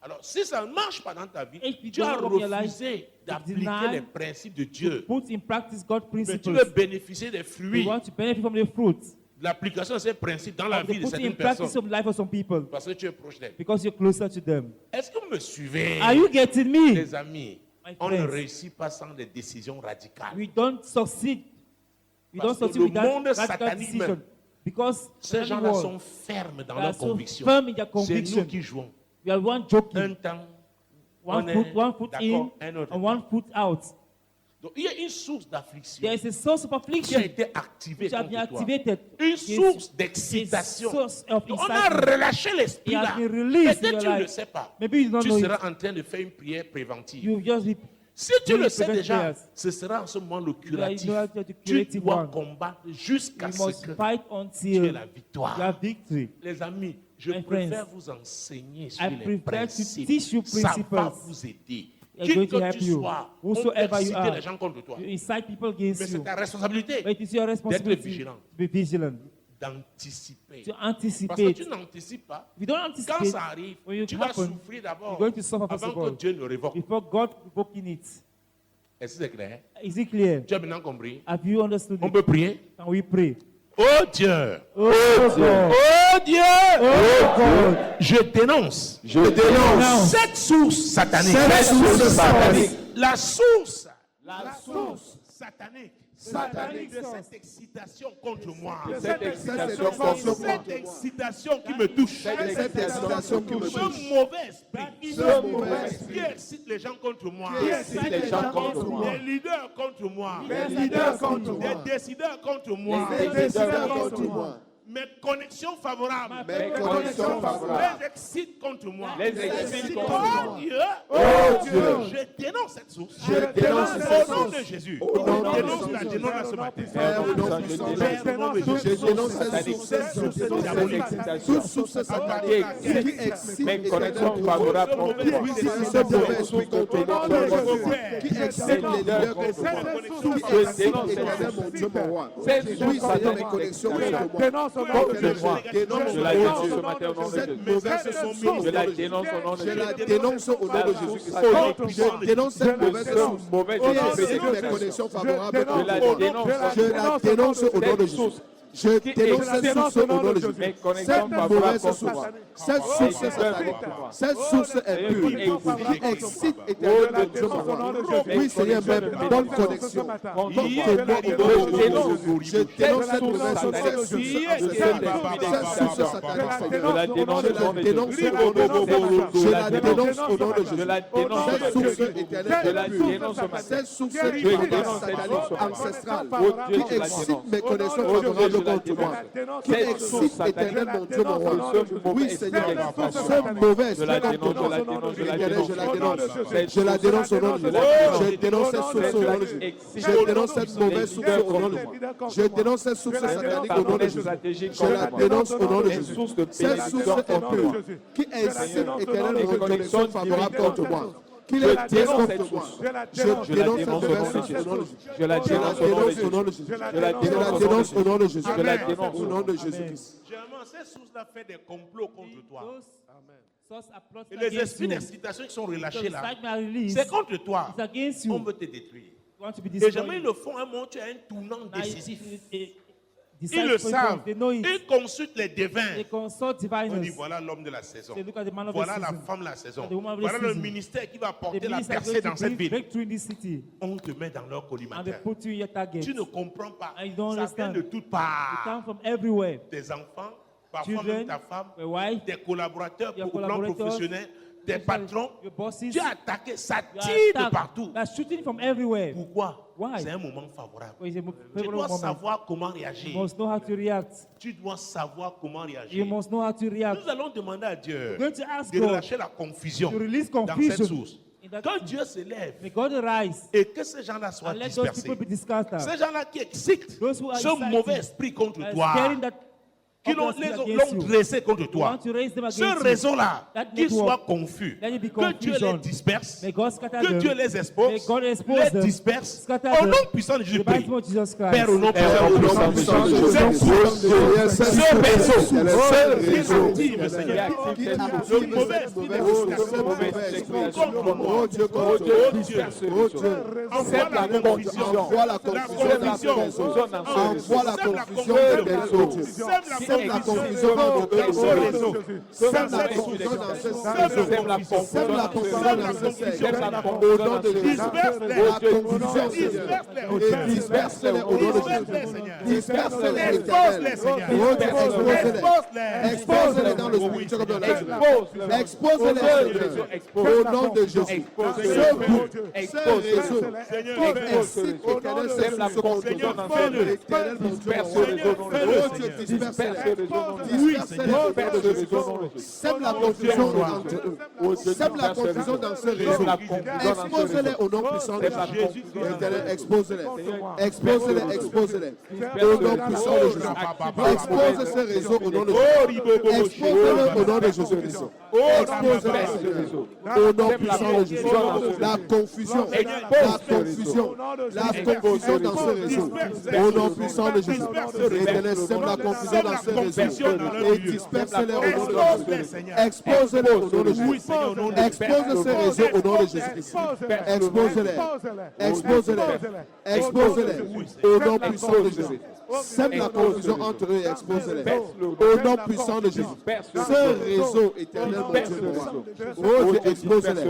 Alors, si ça ne marche pas dans ta vie, If you tu as don't work in your life, refusé d'appliquer deny les principes de To Dieu. put in practice God's Mais tu principles. veux bénéficier des We fruits, want to benefit from the fruits. de l'application de ces principes dans la Of vie the de putting in certaines practice personnes. of life of some people. Parce que tu es proche d'elles. Because you're closer to them. Est-ce que vous me suivez? Are you getting me? Les amis, My on ne friends. réussit pas sans des décisions radicales. We don't succeed. We Parce don't que succeed le without monde radical satanique decision. même, Because Ces every gens-là world, sont fermes dans they are leurs so convictions. firm in their C'est nous conviction. qui jouons. We are one joking. Un temps, One on est foot in d'accord, un autre. and one foot out. Donc, il y a une source d'affliction There is a source of qui a affliction été activée which has been contre toi. activated. Une Yes. source A d'excitation. source of Donc, on a incitement. relâché l'esprit It has là. been released in Peut-être your tu ne le life. sais pas. Maybe you don't Tu know it. seras en train de faire une prière préventive. You just be Si tu doing le sais prevent déjà, prayers. ce sera en ce moment le curatif. You know how to Tu curative dois one. combattre jusqu'à You ce must que fight tu aies until la victoire. you have victory. Les amis, je My préfère friends, vous enseigner I sur les prefer to principes. teach you Ça va principles. vous aider. They're Qui going to que help tu you. sois, on Whosoever peut you inciter are. les gens contre toi. You incite people Mais against c'est you. ta responsabilité But it is your responsibility vigilant. to be vigilant, d'anticiper. to Parce que anticipate. tu n'anticipes pas. If you don't Quand anticipate, ça arrive, when it tu vas happens, souffrir d'abord you're going to suffer first avant of que all. Dieu ne révoque. Before God revoking it. Est-ce que c'est clair? Is it clear? Tu as maintenant compris? Have you understood On it? peut prier? Can we pray? Oh Dieu! Oh God! Oh Dieu! Oh God! Je dénonce Dénonce cette source satanique. Cette source satanique. La source satanique. Satanique De source. cette excitation contre moi. Cette excitation contre moi. Cette excitation qui me touche. Cette excitation qui me touche. Ce mauvais esprit. Ce mauvais Qui excite les gens contre moi. Qui excite les gens contre moi. Les leaders contre moi. Les leaders contre moi. Des décideurs contre moi. Les décideurs contre moi. Mes connexions favorables. Mes connexions favorables. Les excitent contre moi. Les excitent contre Oh moi. Dieu. Oh Dieu. Je dénonce cette source. Je dénonce cette Au nom source. de Jésus. Au nom de Dénonce Jésus. la dénonce là ce matin. Père, au nom puissant de Jésus. Je dénonce cette source. Je dénonce toute source satanique qui excite Mes connexions favorables contre moi. qui excite ce mauvais esprit contre moi. Qui excite les leaders contre moi. Qui excite l'éternel, mon Dieu, mon roi. Oui, Seigneur, mes connexions contre moi. Je la dénonce ce matin au nom de Cette Jésus. mauvaise source. Je la dénonce au nom de Je la Jésus. dénonce au nom de Jésus. Je dénonce cette mauvaise source. Mauvaise Qui esprit. excite mes connexions favorables Je contre la moi. dénonce. Je la dénonce au nom de Jésus. Je dénonce cette source au nom de Jésus. Mes connexions Cette favorables mauvaise contre source, moi. cette source satanique, cette source impure qui excite éternellement Dieu mon roi. Oui, Seigneur, mes bonnes connexions. Comme témoin au nom de Jésus. Je dénonce cette mauvaise source, cette source satanique, Seigneur. Je la dénonce au nom de Dénonce Jésus. au nom de Jésus. Je la dénonce au nom de Je Jésus. la dénonce ce Cette matin. source éternelle Je la impure, dénonce ce matin. cette source Je dénonce cette satanique source. ancestrale Oh Dieu, qui je la excite dénonce. mes connexions Oh Dieu, favorables je la contre moi, dénonce. qui Cette excite source éternel mon Dieu, mon roi. Ce Oui, mauvais Seigneur, esprit ce mauvais Je la esprit dénonce, contre je moi. la dénonce, je la Éternel, dénonce. je la dénonce. Cette Je la source dénonce au nom de Jésus. Je dénonce cette source au nom de Jésus. Je dénonce cette mauvaise source au nom de Jésus. Je dénonce cette source satanique au nom de Jésus. Je la dénonce au nom de Jésus. Cette source impure qui incite éternel mon connexion favorable contre moi. Qui les dénonce contre moi. Je dénonce cette mauvaise source au nom de Jésus. Je la Je la dénonce dénonce au nom de Jésus. Je la dénonce au nom de Jésus. Je la dénonce au nom de Jésus-Christ. Généralement, ces sources-là font des complots contre toi. Source are plotting Et les against esprits you. d'excitation qui sont So relâchés the là, side are released. c'est contre toi. It's against On you. veut te détruire. You want to be Et destroyed. jamais ils le font un moment où tu as un tournant Now, décisif. decide Ils le for savent. you. They know it. Ils consultent les devins. They consult On dit diviners. voilà l'homme de la saison. They look at the man of Voilà the la season. femme de la saison. The woman of the Voilà le season. ministère qui va The apporter la minister is percée going dans to cette bring ville. breakthrough in this city. On te met dans leur And they collimateur. put you in your target. Tu ne comprends pas. And you don't Ça vient understand. de toutes You parts. come from everywhere. Tes enfants, parfois Children, même ta femme, your wife, tes collaborateurs your au plan collaborators, professionnel, tes patrons. your bosses. Tu as attaqué, ça You are tire de attacked. partout. They are shooting from everywhere. Pourquoi? Why? C'est un moment favorable. It's a Tu favorable dois moment. savoir comment You réagir. must know how to react. Tu dois savoir comment You réagir. must know how to react. Nous allons demander à Dieu We're going to ask de God relâcher la confusion to release dans cette confusion source. In that Quand Dieu se lève may God arise et que ces gens-là soient and let those dispersés, people be scattered. ces gens-là qui excitent Those who are ce inciting, mauvais esprit contre toi, scaring that qui l'ont obviously l'ont against you. dressé contre You toi, want to raise them ce against you. réseau-là, That qu'il network, soit confus, let it be que Dieu les confusion. disperse, May God scatter que them. Dieu les May expose, God expose les them. disperse, Scatter au them. nom puissant de The Jésus mighty Christ. name of Jesus Christ. Père, au nom puissant Au de nom puissant de Jésus, Jésus, ce réseau, active, Seigneur, le mauvais esprit de dispersion contre moi. Oh Dieu, Oh Dieu, oh Dieu, envoie la confusion, envoie la confusion dans ce réseau. Envoie la confusion dans ce réseau. Sème la confusion dans ce réseau. Sème la confusion dans ce réseau. Sème la confusion dans ce réseau. Au nom de Jésus. La confusion, Seigneur. Et disperse-les au nom de Jésus. Disperse-les, Éternel. Expose-les dans le spirituel comme dans le réseau. Expose-les, Seigneur. Au nom de Jésus. Ce groupe, ce réseau, qui excite, Éternel, cette confusion dans ce réseau. Éternel, mon Dieu, oh Dieu, disperse-les. Sème la confusion entre eux. Sème la confusion dans ce réseau. Expose-les au nom puissant de Jésus. Éternel, expose-les. Expose-les, expose-les. Au nom puissant de Jésus. Expose ce réseau au nom de Jésus. Expose-le au nom de Jésus-Christ. Expose-les au nom puissant de Jésus. La confusion, la confusion, la confusion dans ce réseau. Au nom puissant de Jésus. Éternel, sème la confusion dans ce réseau. Et disperse-les au nom de Jésus. Expose-les au nom de Jésus. Expose ce réseau au nom de Jésus-Christ. Expose-les. Expose-les. Expose-les. Au nom puissant de Jésus. Sème la confusion entre eux et expose-les. Au nom puissant de Jésus. Ce réseau éternel, mon Dieu, oh Dieu, expose-les.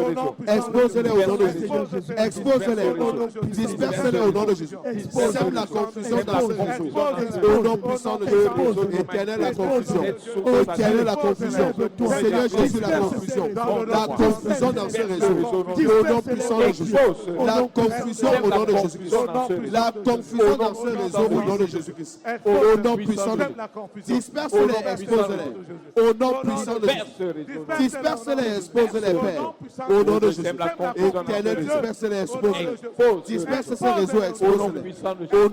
Expose-les au nom de Jésus. Expose-les. Disperse-les au nom de Jésus. Sème la confusion dans ce réseau. Au nom puissant de Jésus. Éternel, la confusion. Éternel, la confusion. Seigneur Jésus, la confusion. La confusion dans ce réseau. Au nom puissant de Jésus. La confusion au nom de Jésus-Christ. La confusion dans ce réseau au nom de Jésus-Christ. Au nom puissant de Jésus. Disperse-les, expose-les. Au nom puissant de Jésus. Disperse-les, expose-les, Père. Au nom de Jésus. Éternel, disperse-les, expose-les. Disperse ce réseau, expose-les. Au nom puissant de Jésus. Au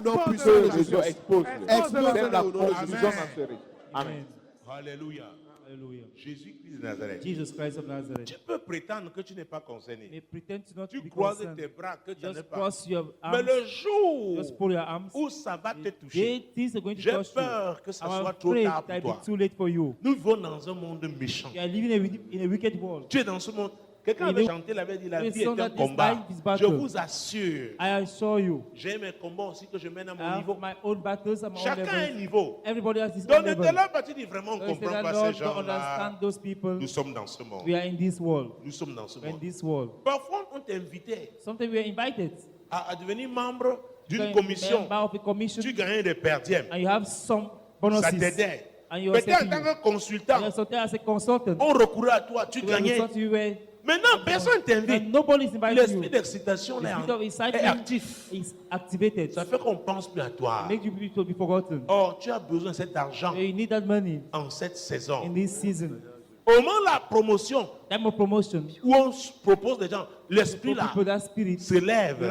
nom puissant de Jésus. Expose-les au nom de Jésus. Amen. Alléluia. Hallelujah. Jésus-Christ de Nazareth. Jesus Christ of Tu Nazareth. peux prétendre que tu n'es pas concerné. May pretend to not Tu be croises concerned. tes bras que tu n'en es Just pas. cross your Mais arms. le jour Just pull your arms. où ça va te They toucher, things are going to j'ai touch you. peur que ça I'm soit trop afraid tard that pour it toi. be too late for you. Nous vivons dans un monde méchant. You are living in a wicked world. Tu es dans ce monde. Quelqu'un avait chanté, il avait dit la the vie est song un that is combat. life is battle. Je vous assure, I assure you, j'ai mes combats aussi que je mène à I mon have niveau. my own battles and my own Chacun a un levels. niveau. Everybody has his own Donc ne level. te lève pas, tu dis vraiment, on ne So instead comprend that pas ces Lord don't understand gens-là. those people. Nous sommes dans ce monde. We are in this world. Nous sommes dans ce We're in monde. this world. Parfois, on t'invitait Sometimes we are invited. à devenir membre to d'une be commission. member of a commission, Tu gagnais des perdièmes. and you have some Ça bonuses. t'aidait. And you are Peut-être en tant que consultant, and sometimes as a consultant, on recourait à toi, tu you were gagnais. resort to you where Maintenant, personne ne t'invite. and nobody is inviting L'esprit you. d'excitation The là, spirit of est excitement actif. is activated. Ça fait qu'on ne pense plus à toi. Make you to be forgotten. Or, tu as besoin de cet argent You need that money en cette in saison. this season. Au moment de la promotion, Time of promotion. où on propose des gens, l'esprit là People that spirit se lève. rise